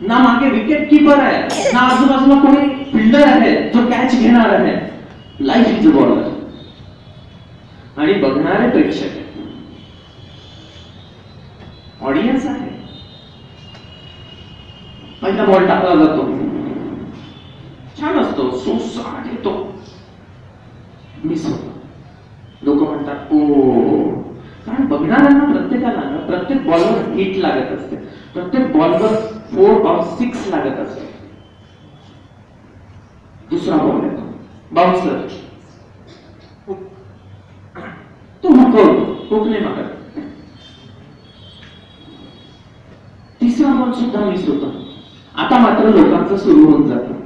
ना मागे विकेट कीपर आहे, ना आजूबाजूला कोणी फिल्डर आहे जो कॅच घेणार आहे. Life is a bowler. आणि बघणारे प्रेक्षक ऑडियन्स आहे. पहिला बॉल टाकला जातो, छान असतो, सुसाट येतो, मिस होतं. लोक म्हणतात ओ, कारण बघणाऱ्यांना प्रत्येकाला ना प्रत्येक बॉलवर हिट लागत असते, प्रत्येक बॉलवर 4 or 6 लागत असते. दुसरा बॉल येतो, बाउन्सर, तो हुक नाही मागत. तिसरा बॉल सुद्धा मिस होतो. आता मात्र लोकांचं सुरू होऊन जातं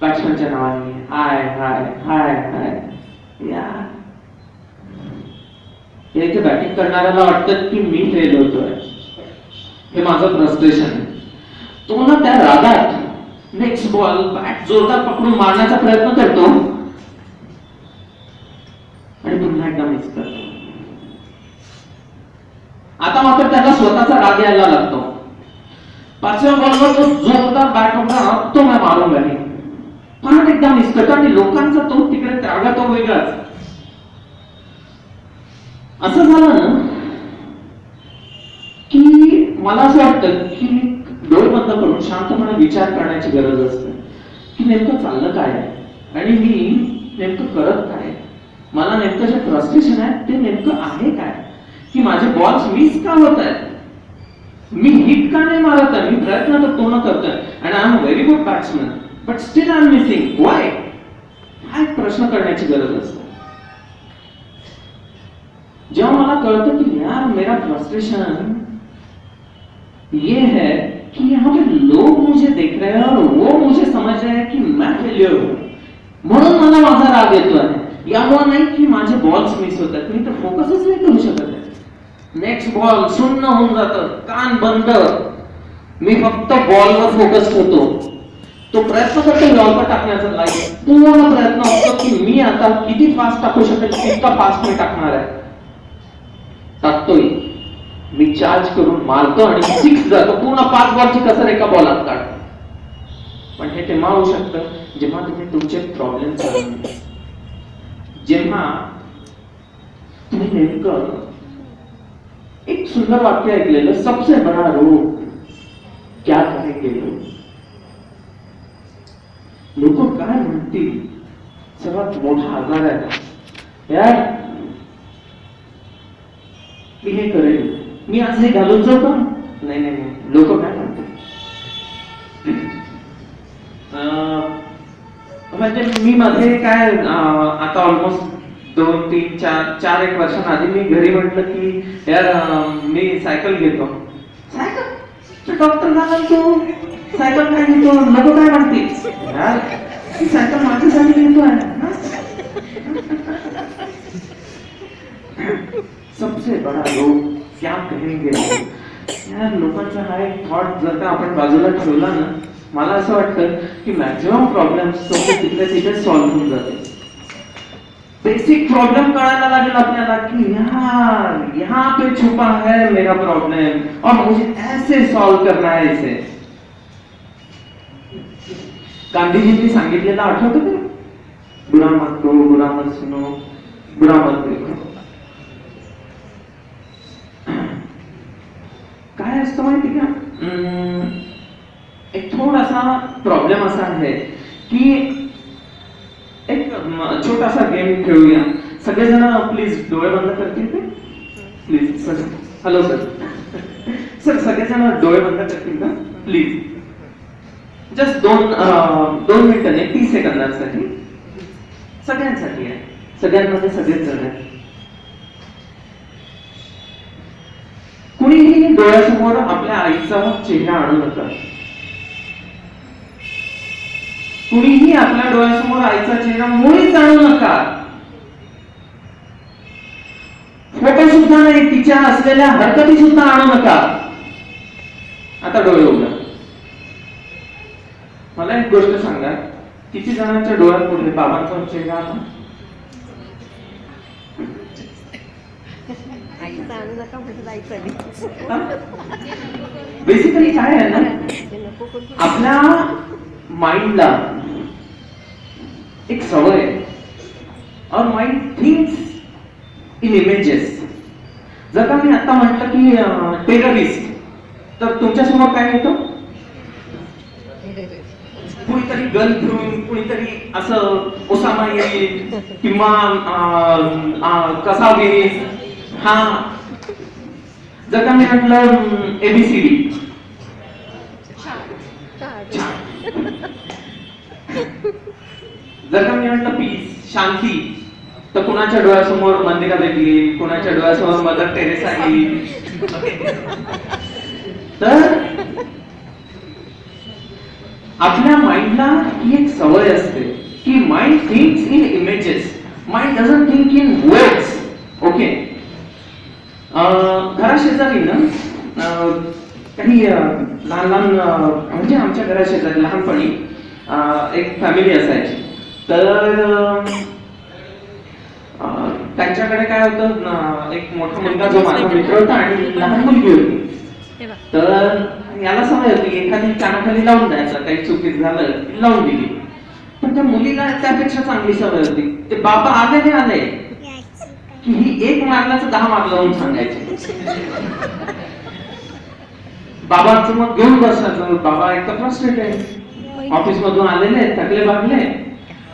बॅट्समॅनच्या नावाने हाय हाय हाय हाय. इथे बॅटिंग करणाऱ्याला वाटतं की मी फेल होतोय, हे माझं फ्रस्ट्रेशन आहे. तो ना त्या रागात नेक्स्ट बॉल बॅट जोरदार पकडून मारण्याचा प्रयत्न करतो आणि पुन्हा एकदा मिस करतो. आता मात्र त्याला स्वतःचा राग यायला लागतो. 5व्या बॉलवर तो जोरदार बॅट पकडून तो मैं मारूंगा नाही, परत एकदा मिस करतो आणि लोकांचा तो तिकडे रागा तो वेगळाच. असं झालं ना की मला असं वाटतं की डोळे बंद करून शांतपणे विचार करण्याची गरज असते की नेमकं चाललं काय आहे आणि मी नेमकं करत काय. मला नेमकं जे फ्रस्ट्रेशन आहे ते नेमकं आहे काय, की माझे बॉल्स मिस का होत आहेत, मी हिट का नाही मारत आहे, मी प्रयत्न तर पूर्ण करतोय आणि I am very good batsman but still I am missing why. हा एक प्रश्न करण्याची गरज असते. जेव्हा मला कळतं की यार मेरा फ्रस्ट्रेशन ये है कि यहाँ पे लोग मुझे देख रहे हैं और वो मुझे समझ रहे हैं कि मैं फेलियर हूं, म्हणून मला माझा राग येतोय. यामुळे नाही की माझे बॉल्स मिस होत आहेत, मी तर फोकसच नाही करू शकत आहे. नेक्स्ट बॉल शून्य होऊन जातं, कान बंद, मी फक्त बॉलवर फोकस करतो. तो प्रयत्न करतो बॉलवर टाकण्याचा, लाईक पूर्ण प्रयत्न असतो की मी आता किती फास्ट टाकू शकेल इतका फास्ट मी टाकणार आहे. टाकतोय, मी चार्ज करून मारतो आणि 6 जातो. पूर्ण 5 बॉलची कसर एका बॉलात काढतो. पण हे तेव्हा होऊ शकतं जेव्हा तुम्ही तुमचे प्रॉब्लेम जाणून घ्या, जेव्हा तुम्ही नेमकं एक सुंदर वाक्य ऐकलेलं, सबसे बड़ा रोग क्या करेंगे लोग, लोक काय म्हणतील, सर्वात मोठा आजार आहे यार, मी हे करेल, मी आज हे घालून जाऊ का, नाही नाही नाही, लोक काय म्हणतील. म्हणजे मी मध्ये काय आता ऑलमोस्ट 2-3-4 वर्षांआधी मी घरी म्हटलं की यार मी सायकल घेतो. सायकल डॉक्टर झाला तू, सायकल काय घेतो, लोक काय म्हणतील यार ही सायकल माझ्यासाठी घेतोय. सबसे बड़ा रोग क्या कहेंगे यार. लोकांचा हा एक थॉट जर का आपण बाजूला ठेवला ना, मला असं वाटतं की मॅक्झिमम प्रॉब्लेम्स तिथल्या तिथे सॉल्व्ह होऊन जाते. बेसिक प्रॉब्लेम कळायला लागेल आपल्याला की यार यहाँ पे छुपा है मेरा प्रॉब्लम और मुझे ऐसे सॉल्व करना है इसे. गांधीजींनी सांगितलेलं आठवतं का, बुरा मत करो, बुरा मत सुनो, बुरा मत देखो. काय असतं माहिती का, एक थोडासा प्रॉब्लेम असा आहे की एक छोटासा गेम खेळूया. सगळेजण प्लीज डोळे बंद करतील का please. Sir hello sir, sir सगळेजण डोळे बंद करतील का प्लीज. जस्ट 2 मिनिटं नाही, 30 सेकंदांसाठी सगळ्यांसाठी आहे, सगळ्यांमध्ये सगळेच जण आहेत. कुणीही डोळ्यासमोर आपल्या आईचा चेहरा आणू नका. कुणीही आपल्या डोळ्यासमोर आईचा चेहरा मुळीच आणू नका. फोटो सुद्धा नाही, तिच्या असलेल्या हरकती सुद्धा आणू नका. आता डोळे उघडा. मला एक गोष्ट सांगा, किती जणांच्या डोळ्यात पुढे बाबांचा चेहरा आता? बेसिकली काय आहे ना, आपल्या माइंडला एक सवय आहे, और माइंड थिंक्स इन इमेजेस. जर का मी आता म्हटलं की टेररिस्ट, तर तुमच्या समोर काय येतं, कुणीतरी गन घेऊन कुणीतरी असं ओसामा येईल किंवा कसा घेईल. हा जर का मी म्हटलं ABCD जर का मी म्हटलं पीस शांती, तर कुणाच्या डोळ्यासमोर मंदिरा बेबी येईल, कुणाच्या डोळ्यासमोर मदर टेरेसा येईल. तर आपल्या माइंडला ही एक सवय असते की mind thinks in images, mind doesn't think in words. Okay. घरा शेजारी ना काही लहान लहान म्हणजे आमच्या घरा शेजारी लहानपणी एक फॅमिली असायची. तर त्यांच्याकडे काय होतं, एक मोठा मुलगा जो माझा मित्र होता आणि लहान मुलगी होती. तर याला सवय होती एखादी कानाखाली लावून द्यायचं, काही चुकीच झालं की लावून दिली. पण त्या मुलीला त्यापेक्षा चांगली सवय होती, ते बाबा आले की ही एक मारल्याचं 10 मार लावून सांगायचे. बाबांचं मग घेऊन बसायचं. बाबा एक तर फ्रस्ट्रेटेड, ऑफिस मधून आलेले थकले बागले,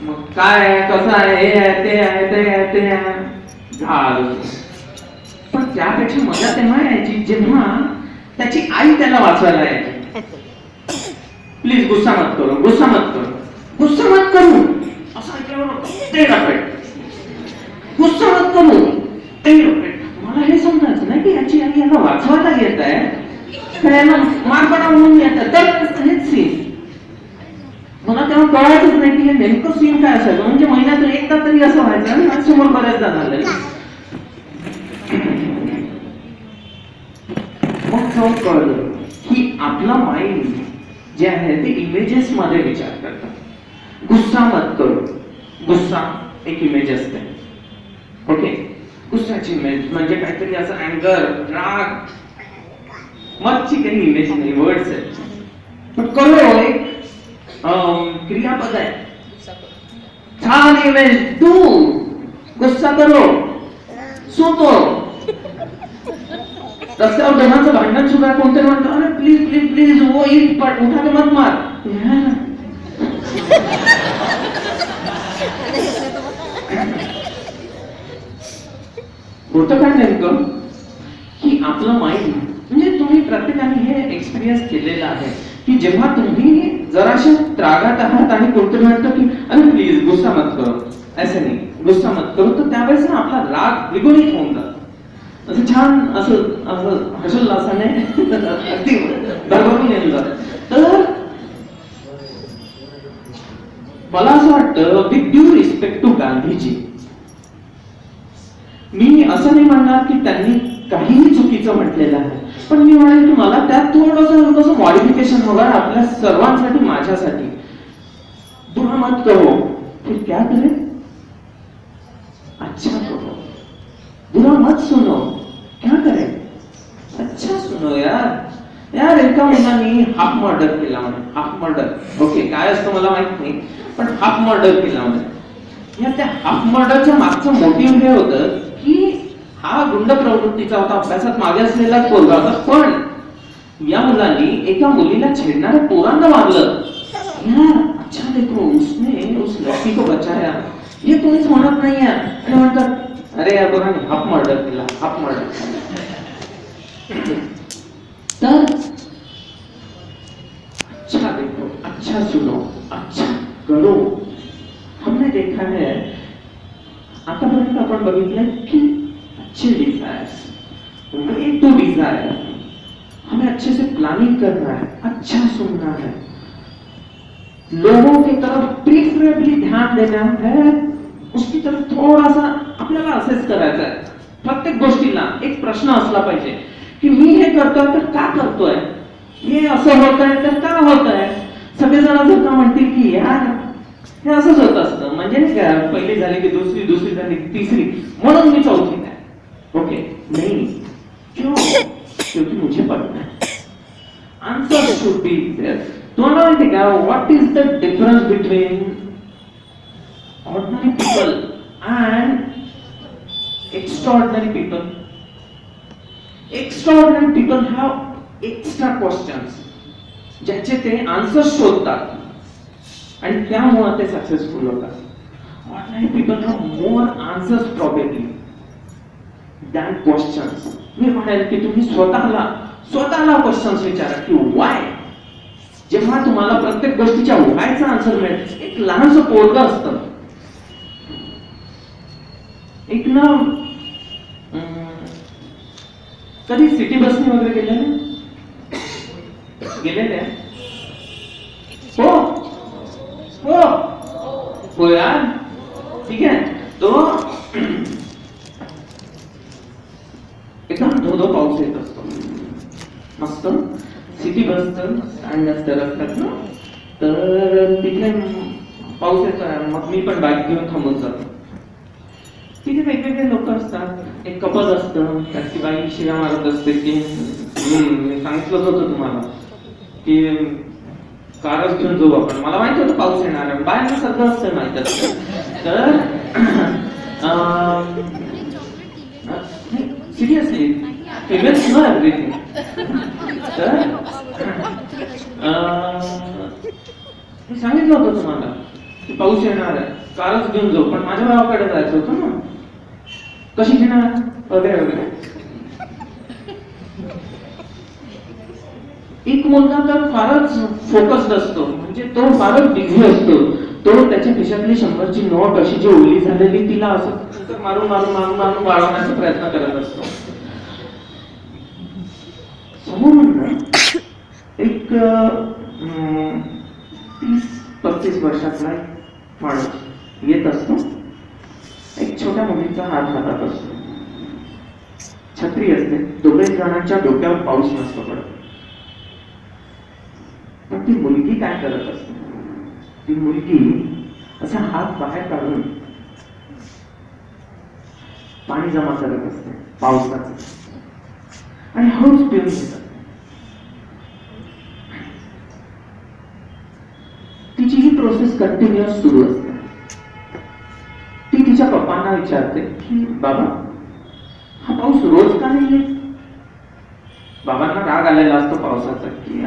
मग काय कसं आहे हे आहे ते आहे ते आहे ते आहे झालं. पण त्यापेक्षा मजा तेव्हा यायची जेव्हा त्याची आई त्याला वाचवायला यायची. प्लीज गुस्सा मत करू, गुस्सा मत करू, गुस्सा मत करू असं ऐकल्यावर ते रपेट, गुस्सा मत करू ते रपेट. मला हे समजायचं नाही की याची आई याला वाचवायला येत आहे त्याला मारपणा म्हणून येत आहे. तर हेच सीन मला तेव्हा कळायचंच नाही की हे नेमकं सीन काय असायचं. म्हणजे महिन्यातून एकदा तरी असं व्हायचं आणि माझ्या समोर बऱ्याचदा झालं. मग तेव्हा कळलं की आपला माइंड जे आहे ते इमेजेस मध्ये विचार करतात. गुस्सा मत करू, गुस्सा एक इमेज असते. ओके. गुस्साची इमेज म्हणजे काहीतरी असं अँगर, राग. मतची काही इमेज नाही, वर्ड्स आहेत. पण करो एक क्रियापद आहे. छान इमेज. तू गुस्सा करो, सोतो. रस्त्यावर दोघांचं भांडण सुद्धा कोणतरी म्हणतो अरे प्लीज प्लीज प्लीज वो ईट पर उठा के मत मार. होतं काय नेमकं की आपलं माइंड म्हणजे तुम्ही प्रत्येकाने हे एक्सपिरियन्स केलेलं आहे की जेव्हा तुम्ही जराशा त्रागात आहात आणि कोणतरी म्हणतं की अरे प्लीज गुस्सा मत करो, असं नाही गुस्सा मत करो, तर त्यावेळेस ना आपला राग द्विगुणित होऊन जातो. असं छान असं असं हर्षोल्लासाने अगदी भरभरून येऊन जात. तर मला असं वाटतं with due respect to Gandhiji, मी असं नाही म्हणणार की त्यांनी काहीही चुकीचं म्हटलेलं आहे, पण मी म्हणेन की मला त्यात थोडंसं मॉडिफिकेशन हवं आपल्या सर्वांसाठी, माझ्यासाठी. बुरा मत करो फिर क्या करे, अच्छा करो. बुरा मत सुनो, क्या करे, अच्छा सुनो. यार यार एका मुलाने हाफ मर्डर केला म्हणे. हाफ मर्डर ओके काय असतं मला माहित नाही, पण हाफ मर्डर केला म्हणे. या त्या हाफ मर्डरच्या मागचं मोटिव्ह हे होतं की हा गुंड प्रवृत्तीचा होता, अभ्यासात मागे असलेला पोरगा होता, पण या मुलांनी एका मुलीला छेडणाऱ्या पोरांना मारलं. यार अच्छा देखो उसने उस लड़की को बचाया, हे कोणीच म्हणत नाही आहे. आणि म्हणतात अरे या पोराने हाफ मर्डर केला, हाफ मर्डर. तर अच्छा देखो, अच्छा सुनो, अच्छा करो. हमने देखा है आतापर्यंत आपण बघितलंय की अच्छे डिजायर्स, एक तो डिजायर हमें अच्छे से प्लानिंग करना है, अच्छा सुनना है, लोगों की तरफ प्रीफरेबली ध्यान देना है, उसकी तरफ थोड़ा सा आपल्याला असेस करायचं आहे. प्रत्येक गोष्टीला एक प्रश्न असला पाहिजे की मी हे करतोय तर का करतोय, हे असं होत आहे तर का होत आहे. सगळेजण जर का म्हणतील की यार हे असंच होत असतं, म्हणजे नाही का पहिली झाली की दुसरी, दुसरी झाली की तिसरी, म्हणून मी चौथीत आहे. ओके नहीं, क्यों, क्योंकि मुझे पढ़ना है. Answer should be there. तुम्हाला माहिती का what is the difference between ordinary people and extraordinary people? Extraordinary people have extra questions ज्याचे ते आन्सर शोधतात. आणि त्यामुळे ते सक्सेसफुल होतात. Online people have more answers probably than questions. मी म्हणेल की तुम्ही स्वतःला क्वेश्चन्स विचारा की वाय. जेव्हा तुम्हाला प्रत्येक गोष्टीच्या व्हायचा आन्सर मिळेल. एक लहानसं पोरगं असतं, एक ना कधी सिटी बसने वगैरे गेलेले हो हो हो यार, ठीक आहे. तो एकदम धो पाऊस येत असतो, मस्त सिटी बसचं स्टँड असतं रस्त्यात ना, तर तिथे पाऊस येतोय. मग मी पण बाईक घेऊन थांबून जातो. तिथे वेगवेगळे लोक असतात. एक कपल असतं, त्याची बाई शिव्या मारत असते की मी सांगितलंच होतं तुम्हाला की कारच घेऊन जाऊ आपण. मला माहिती होतं पाऊस येणार आहे. बायांना सगळं असतं माहित असतं. तर सिरियसली पेमेंट्स नो एव्हरीथिंग. तर मी सांगितलं होतं तुम्हाला की पाऊस येणार आहे, कारच घेऊन जाऊ. पण माझ्या गावाकडे जायचं होतं ना, कशी घेणार वगैरे वगैरे. एक मुलगा तर फारच फोकस्ड असतो, म्हणजे तो फारच बिझी असतो. तो त्याच्या खिशातली 100ची नोट अशी जी ओली झालेली तिला असं मारून मारून मारून मारून वाढवण्याचा प्रयत्न करत असतो. समोरून एक 30-35 वर्षातला माणूस येत असतो. एक छोट्या मुलीचा हात हातात असतो, छत्री असते. दोघे जणांच्या डोक्यावर पाऊस नसतो पडत. पण ती मुलगी काय करत असते, ती मुलगी असा हात बाहेर काढून पाणी जमा करत असते पावसाचं आणि हळूच पिऊन घेतात. तिची ही प्रोसेस कंटिन्युअस सुरू असते. ती तिच्या पप्पांना विचारते की बाबा, हा पाऊस रोज का नाही येत? बाबांना राग आलेला असतो पावसाचा की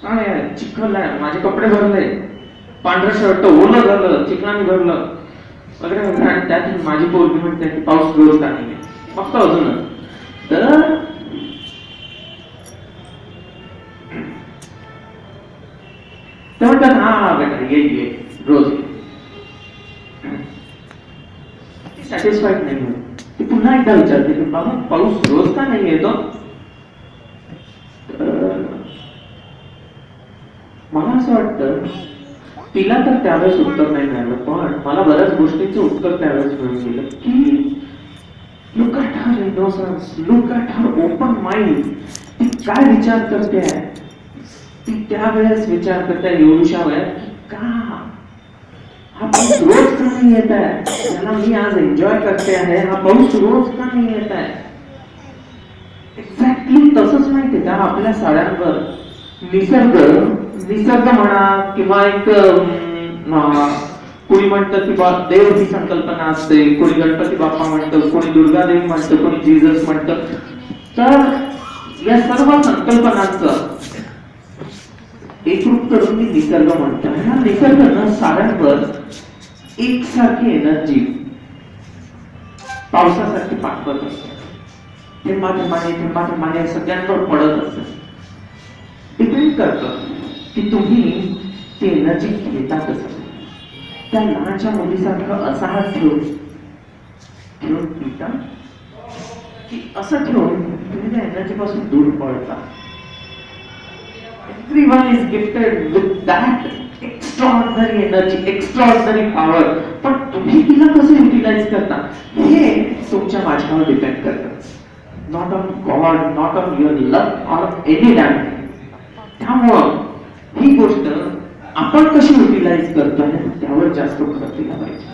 काय चिखल आहे, माझे कपडे भरले, पांढरं शर्ट ओलं झालं, चिखलाने भरलं वगैरे वगैरे. आणि त्यात माझी पोरगी म्हणते की पाऊस रोज का नाही येत. बघतो अजून. तर ते म्हणतात हा बेटा येईल रोज. सॅटिस्फाईड नाही होत. ती पुन्हा एकदा विचारते की बाबा पाऊस रोज का नाही येतो? मला असं वाटतं तिला तर त्यावेळेस उत्तर नाही मिळालं, पण मला बऱ्याच गोष्टींचं उत्तर त्यावेळेस मिळून गेलं की look at her innocence, look at her open mind. ती काय विचार करते आहे, ती त्यावेळेस विचार करते एवढ्या वयात की का हा पाऊस रोज का नाही येत आहे, ज्याला मी आज एन्जॉय करते आहे, हा पाऊस रोज का नाही येत आहे. एक्झॅक्टली तसंच माहितीये का आपल्या साड्यांवर निसर्ग म्हणा किंवा एक कोणी म्हणतं की देव ही संकल्पना असते, कोणी गणपती बाप्पा म्हणतं, कोणी दुर्गादेवी म्हणतं, कोणी जीजस म्हणतं. तर या सर्व संकल्पनांचं एकरूप करून मी निसर्ग म्हणतो. ह्या निसर्गानं साऱ्यांवर एकसारखी एनर्जी पावसासारखी पाठवत असते. थेंबाथेंबाने सगळ्यांवर पडत असते. डिपेंड करतं की तुम्ही ती एनर्जी घेता कसं. त्या लहानच्या मुलीसारखं असा हात ठेवून पिता की असं ठेवून तुम्ही त्या एनर्जी पासून दूर पडता. Everyone is gifted with that extraordinary energy, extraordinary power. पण तुम्ही तिला कसं युटिलाइज करता हे तुमच्या माझ्यावर डिपेंड करतं. Not on God, not on your luck or any dam. त्यामुळं ही गोष्ट आपण कशी युटिलाइज करतोय त्यावर जास्त भर दिला पाहिजे.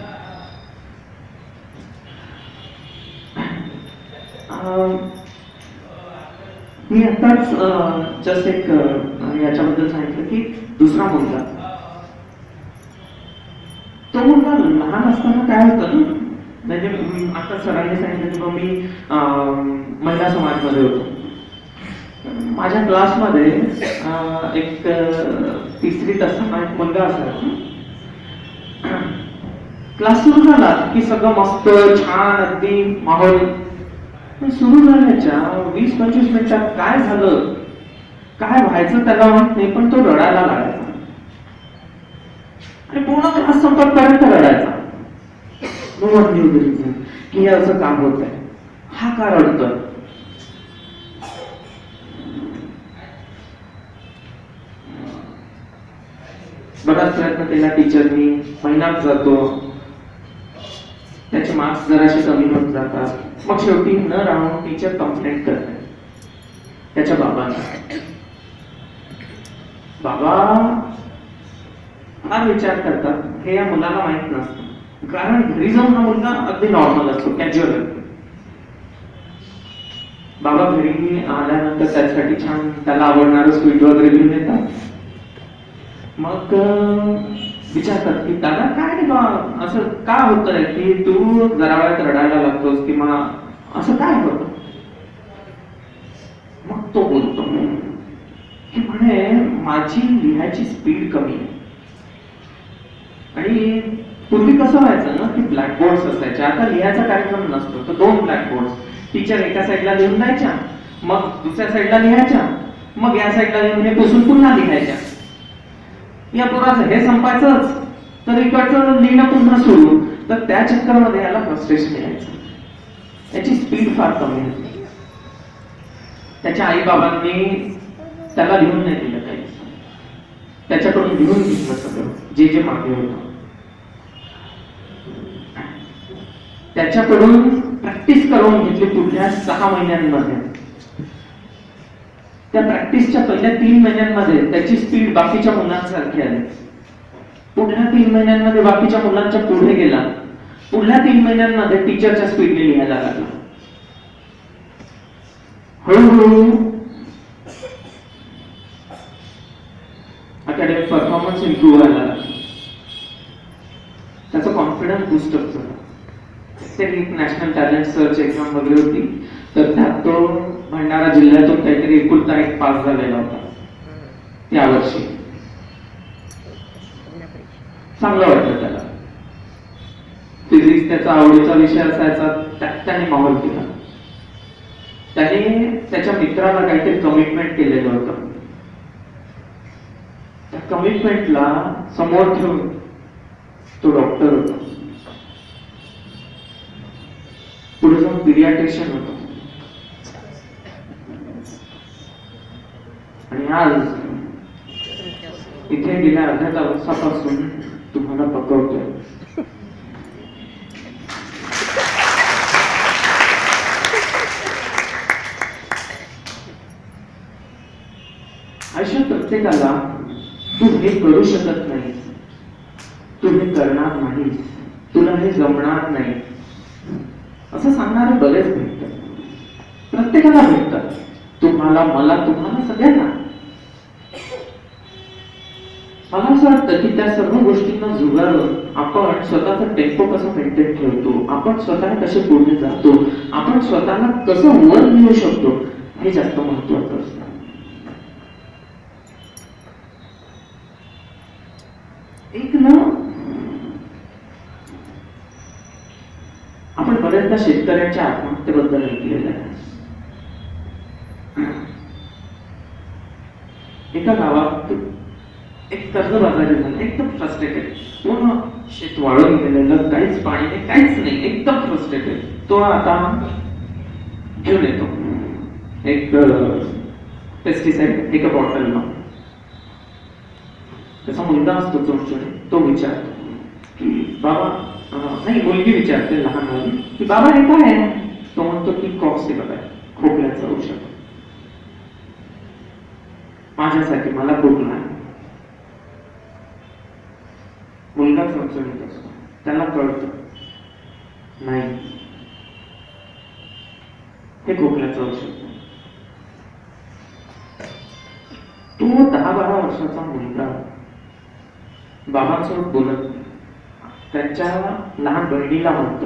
मी आताच जस्ट एक याच्याबद्दल सांगितलं की दुसरा मुलगा, तो मुलगा लहान असताना काय होतं ना, म्हणजे आता सरांनी सांगितलं की मी महिला समाजमध्ये होतो. माझ्या क्लासमध्ये एक तिसरीत असताना एक मुलगा असायचा. क्लास सुरू झाला की सगळं मस्त छान अगदी माहोल. सुरू झाल्याच्या 20-25 मिनिटात काय झालं, काय व्हायचं त्याला माहित नाही, पण तो रडायला लागायचा आणि पूर्ण क्लास संपतपर्यंत रडायचा. की हे असं काम होत आहे, हा का रडतोय. बराच प्रयत्न केला टीचरनी, महिनाच जातो, त्याचे मार्क्स जराशे कमी होत जातात. मग शेवटी न राहून टीचर कंप्लेंट करते त्याच्या बाबांना. बाबा फार विचार करतात, हे या मुलाला माहित नसतं, कारण घरी जाऊन हा मुलगा अगदी नॉर्मल असतो, कॅज्युअल. बाबा घरी आल्यानंतर त्यासाठी छान त्याला आवडणारं स्वीट वगैरे घेऊन येतात. मग विचारतात की दादा काय रे बा, असं का होतंय की तू जरा वेळात रडायला लागतोस किंवा असं काय होतं. मग तो बोलतो की म्हणे माझी लिहायची स्पीड कमी आहे. आणि पूर्वी कसं व्हायचं ना की ब्लॅकबोर्ड्स असायचे, आता लिहायचा कार्यक्रम नसतो, तर 2 ब्लॅकबोर्ड्स. टीचर एका साईडला लिहून द्यायच्या, मग दुसऱ्या साईडला लिहायच्या, मग या साईडला लिहून हे पुसून पुन्हा लिहायच्या. या पोराचं हे संपायचंच, तर इकडचं लिहिणं पुन्हा सुरू. तर त्या चक्करमध्ये याला फ्रस्ट्रेशन यायचं, याची स्पीड फार कमी होती. त्याच्या आई बाबांनी त्याला लिहून नाही दिलं काही, त्याच्याकडून लिहून घेतलं सगळं जे जे मागे होतं. त्याच्याकडून प्रॅक्टिस करून घेतली पुढल्या 6 महिन्यांमध्ये. त्या प्रॅक्टिसच्या पहिल्या 3 महिन्यांमध्ये त्याची स्पीड बाकीच्या मुलांसारखी आली. पुढल्या 3 महिन्यांमध्ये बाकीच्या मुलांच्या पुढे गेला. पुढल्या 3 महिन्यांमध्ये टीचरच्या स्पीडने लिहायला लागला. हळूहळू अकॅडमिक परफॉर्मन्स इम्प्रूव्ह व्हायला लागला. त्याचा कॉन्फिडन्स बूस्टअप झाला. एक नॅशनल टॅलेंट सर्च एक्झाम वगैरे होती, तर त्यात तो भंडारा जिल्ह्यातून काहीतरी एकुलता एक पास झालेला होता त्या वर्षी. चांगलं वाटलं त्याला. फिजिक्स त्याचा आवडीचा विषय असायचा, त्यात त्याने माहोल केला. त्याने त्याच्या मित्राला काहीतरी कमिटमेंट केलेलं होतं. त्या कमिटमेंटला समोर ठेवून तो डॉक्टर होता, पुढे जाऊन पिडियाट्रिशियन होतो. आणि आज इथे गेल्या अर्ध्या तासापासून तुम्हाला पकवतोय. आयुष्यात प्रत्येकाला तू हे करू शकत नाहीस, तू हे करणार नाहीस, तुला हे जमणार नाही असं सांगणारे बरेच भेटतात. प्रत्येकाला भेटतात, तुम्हाला, मला, तुम्हाला, सगळ्यांना. मला असं वाटतं की त्या सर्व गोष्टींना जुगारून आपण स्वतःचा टेम्पो कसा मेंटेन ठेवतो, आपण स्वतःला कसे पुढे जातो, आपण स्वतःला कसं वर नेऊ शकतो, हे जास्त महत्वाचं असतं. एक ना, आपण बऱ्याचदा शेतकऱ्यांच्या आत्महत्येबद्दल ऐकलेलं आहे. एका गावात एक कर्जबाजारी झाला, एकदम फ्रस्ट्रेटेड, पूर्ण शेत वाळून गेलेलं, काहीच पाणी नाही, काहीच नाही, एकदम फ्रस्ट्रेटेड. तो आता घेऊन येतो एक पेस्टिसाइड एका बॉटलला. त्याचा मुलगा असतो चोरचोरी, तो विचारतो की बाबा, नाही मुलगी विचारते लहान मुलगी की बाबा हे काय आहे. तो म्हणतो की कॉफ सिरप आहे, खोकल्याचं औषध, माझ्यासाठी, मला खोकला आहे. मुलगा चोरचोरीत असतो, त्याला कळतं नाही हे खोकल्याचं औषध. तो 10-12 वर्षाचा मुलगा बाबांसोबत बोलत नाही. त्याच्या लहान बहिणीला म्हणतो,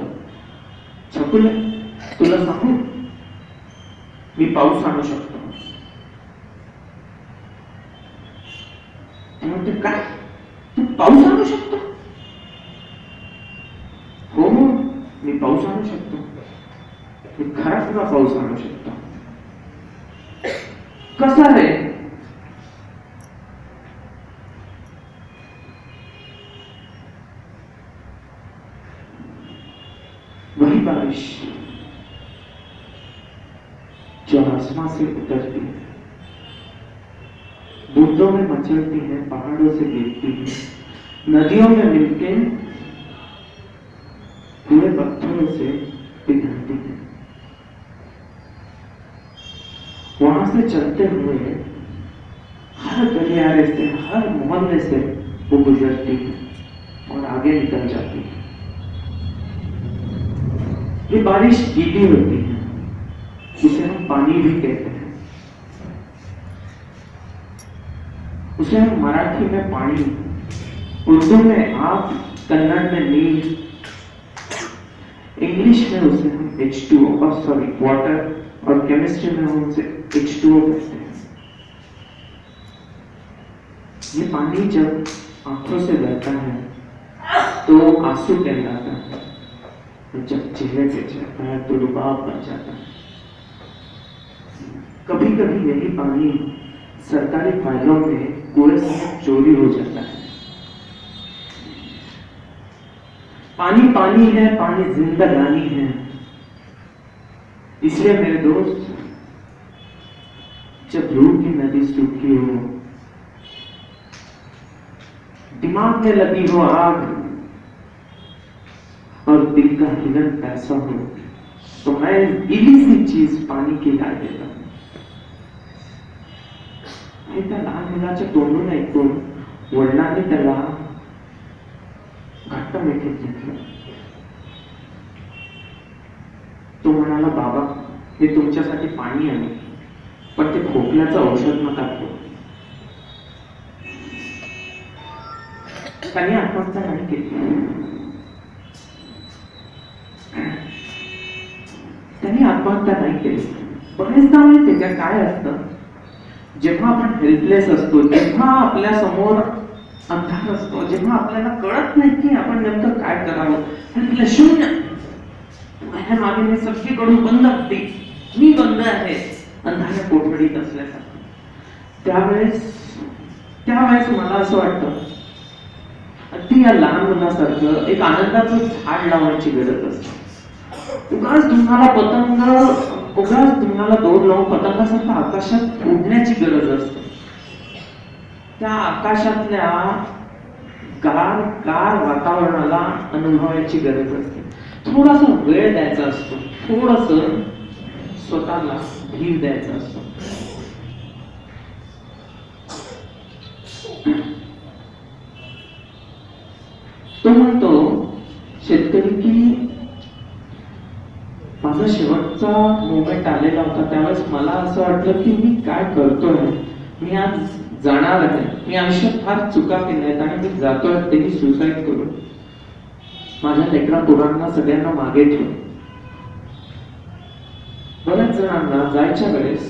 छकुले तुला सांगू, मी पाऊस आणू शकतो. ते म्हणते, काय तू पाऊस आणू शकतो? हो, मी पाऊस आणू शकतो. मी खरा तुला पाऊस आणू शकतो. कसा रे? वही बारिश जो आसमां से उतरती है, बूंदों में मचलती है, पहाड़ों से गिरती है, नदियों में मिलके पूरे पत्थरों से पिघलती है, वहां से चलते हुए हर गलियारे से, हर मोहल्ले से वो गुजरती है और आगे निकल जाती है। ये बारिश गीली होती है, जिसे हम पानी भी कहते हैं। उसे हम मराठी में पानी, उर्दू में आग, कन्नड़ में नीर, इंग्लिश में उसे हम H2O सॉरी वाटर और केमिस्ट्री में हम उसे H2O कहते हैं। ये पानी जब आंखों से बहता है तो आंसू कहलाता है, जब चेहरे पे जाता है तो रुबाब बन जाता है। कभी कभी यही पानी सरकारी फाइलों में कुएं से चोरी हो जाता है। पानी पानी है, पानी जिंदगानी है। इसलिए मेरे दोस्त, जब रूह की नदी सूखी हो, दिमाग में लगी हो आग और दिल का हिलन पैसा हो, तो मैं गीली सी चीज पाणी की राय देता हूं। त्या लहान मुलाच्या तोंडून ऐकून वडिलांनी त्याला घट्ट मिठीत घेतलं. तो म्हणाला, बाबा हे तुमच्यासाठी पाणी आहे, पण ते खोकल्याचं औषध नका घेऊ. त्यांनी आत्महत्या नाही केली. त्यांनी आत्महत्या नाही केली. बरेचदा माहिती का काय असतं, जेव्हा आपण हेल्पलेस असतो, जेव्हा आपल्या समोर अंधार असतो, जेव्हा आपल्याला कळत नाही की आपण नेमकं काय करावं, आपल्याला शून्य माझ्या मागे मी सगळीकडून बंद असते, मी बंद आहे अंधाऱ्या कोठडीत असल्यासारखं, त्यावेळेस मला असं वाटतं अगदी या लहान मुलासारखं एक आनंदाचं झाड लावण्याची गरज असते. उगाच तुम्हाला पतंग, उगाच तुम्हाला दोर लावून पतंगासारखं आकाशात उडण्याची गरज असते. त्या आकाशातल्या गार गार वातावरणाला अनुभवायची गरज असते. थोडासा वेळ द्यायचा असतो, थोडस स्वतःला धीर द्यायचा असतो. तो म्हणतो शेतकरी की माझा शेवटचा मोमेंट आलेला होता, त्यावेळेस मला असं वाटलं की मी काय करतोय, मी आज जाणार आहे, मी आयुष्यात फार चुका केल्या आहेत आणि मी जातोय तेही सुसाईड करून, माझ्या लेकरा पोरांना सगळ्यांना मागे ठेवून. बऱ्याच जणांना जायच्या वेळेस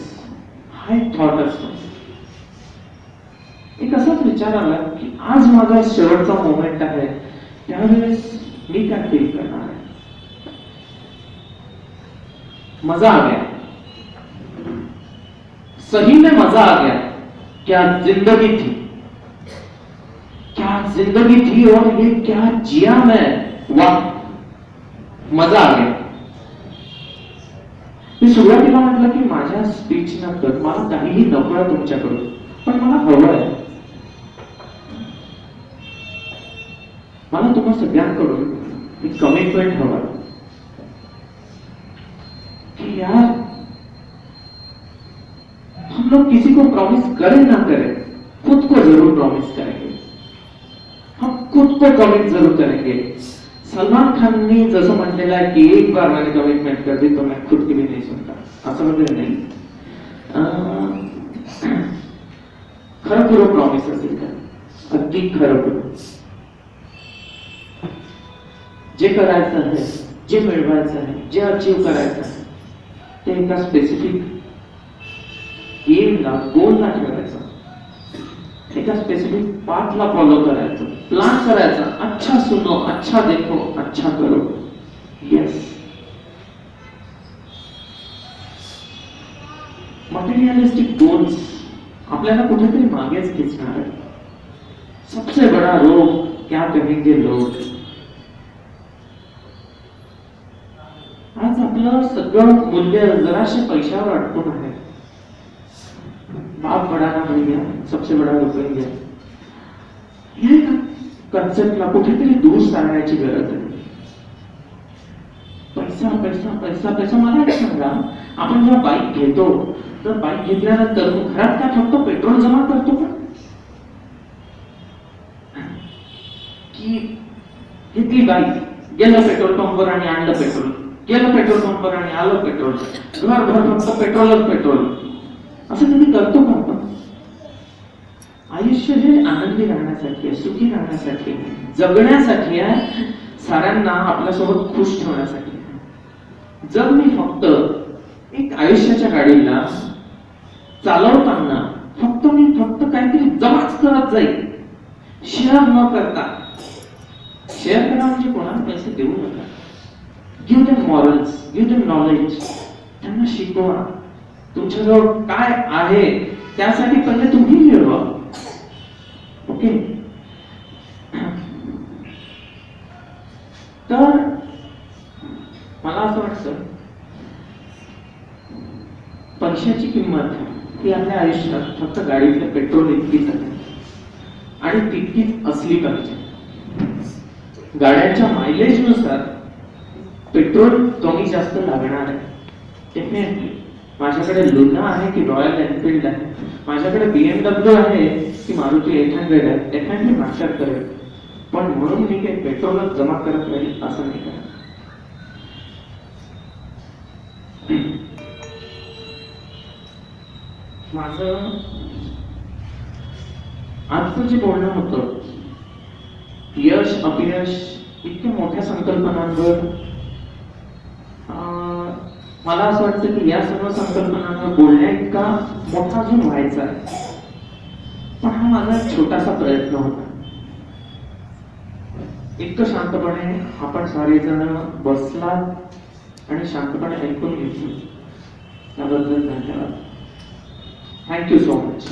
हा एक थॉट असतो, एक असाच विचार आला की आज माझा शेवटचा मोमेंट आहे, त्यावेळेस मी काय फील करणार आहे. मजा आ गया, सही में मजा आ गया. क्या जिंदगी थी, क्या जिंदगी थी और ये क्या जिया मैं, वाह मजा आ गया. मी सुरुवातीला म्हटलं की माझ्या स्पीच नंतर मला काहीही नको आहे तुमच्याकडून, पण मला हवं आहे. मला तुम्हा सगळ्यांकडून एक कमिटमेंट हवा कि यार हम लोग किसी को प्रॉमिस करें ना करें, खुद को जरूर प्रॉमिस करेंगे, हम खुद को कमिट जरूर करेंगे. सलमान खान ने जसं म्हटलेलं आहे की एक बार मैंने कमिटमेंट कर दी तो मैं खुद की भी नहीं सुनता, असं वगैरे नाही. खरं खरं प्रॉमिस असेल तर अगदी खरं खरं जे करायचं आहे, जे मिळवायचं आहे, जे अचीव करायचं आहे, ते एका स्पेसिफिक एमला, गोलला ठेवायचं. एका स्पेसिफिक पाथला फॉलो करायचं, प्लान करायचा, अच्छा सुनो, अच्छा देखो, अच्छा करो. येस. मटेरियलिस्टिक गोल्स आपल्याला कुठेतरी मागेच खेचणार आहे. सबसे बड़ा रोग क्या कहेंगे लोग. आज आपलं सगळं मूल्य जराशे पैशावर अडकून आहे. बाप बडा ना भैया, सबसे बडा रुपया. हे कन्सेप्टला कुठेतरी दूर सारण्याची गरज आहे. पैसा पैसा पैसा पैसा. मला एक सांगा, आपण जेव्हा बाईक घेतो तर बाईक घेतल्यानंतर घरात काय फक्त पेट्रोल जमा करतो का, की घेतली बाईक, गेलं पेट्रोल पंपवर आणि आणलं पेट्रोल, गेलं पेट्रोल पंपवर आणि आलं पेट्रोल, घरभर फक्त पेट्रोलच पेट्रोल, असं कधी करतो का आपण. आयुष्य हे आनंदी राहण्यासाठी आहे, सुखी राहण्यासाठी, जगण्यासाठी आहे, साऱ्यांना आपल्यासोबत खुश ठेवण्यासाठी. जर मी फक्त एक आयुष्याच्या गाडीला चालवताना फक्त काहीतरी जमाच करत जाईल, शेअर न करता. शेअर करा म्हणजे कोणाला पैसे देऊ नका. Give them morals, give them knowledge. त्यांना शिकवा तुमच्याजवळ काय आहे, त्यासाठी पहिले तुम्ही मिळवा. ओके. तर मला असं वाटतं पैशाची किंमत ही आपल्या आयुष्यात फक्त गाडीतलं पेट्रोल इतकीच आहे आणि तितकीच असली पाहिजे. गाड्यांच्या मायलेज नुसार पेट्रोल कमी जास्त लागणार आहे. डेफिनेटली माझ्याकडे लुना आहे की रॉयल एनफिल्ड आहे, माझ्याकडे BMW आहे की मारुती 800 आहे, डेफिनेटली मॅटर करेल. पण म्हणून मी काही पेट्रोलच जमा करत राहील असं नाही करत. माझं आजचं जे बोलणं होतं, यश अपयश इतक्या मोठ्या संकल्पनांवर, मला असं वाटतं की या सर्व संकल्पनांवर बोलण्या इतका मोठा अजून व्हायचा आहे. पण हा माझा एक छोटासा प्रयत्न होता. इतकं शांतपणे आपण सारेजण बसलात आणि शांतपणे ऐकून घेतलं, त्याबद्दल धन्यवाद. Thank you so much.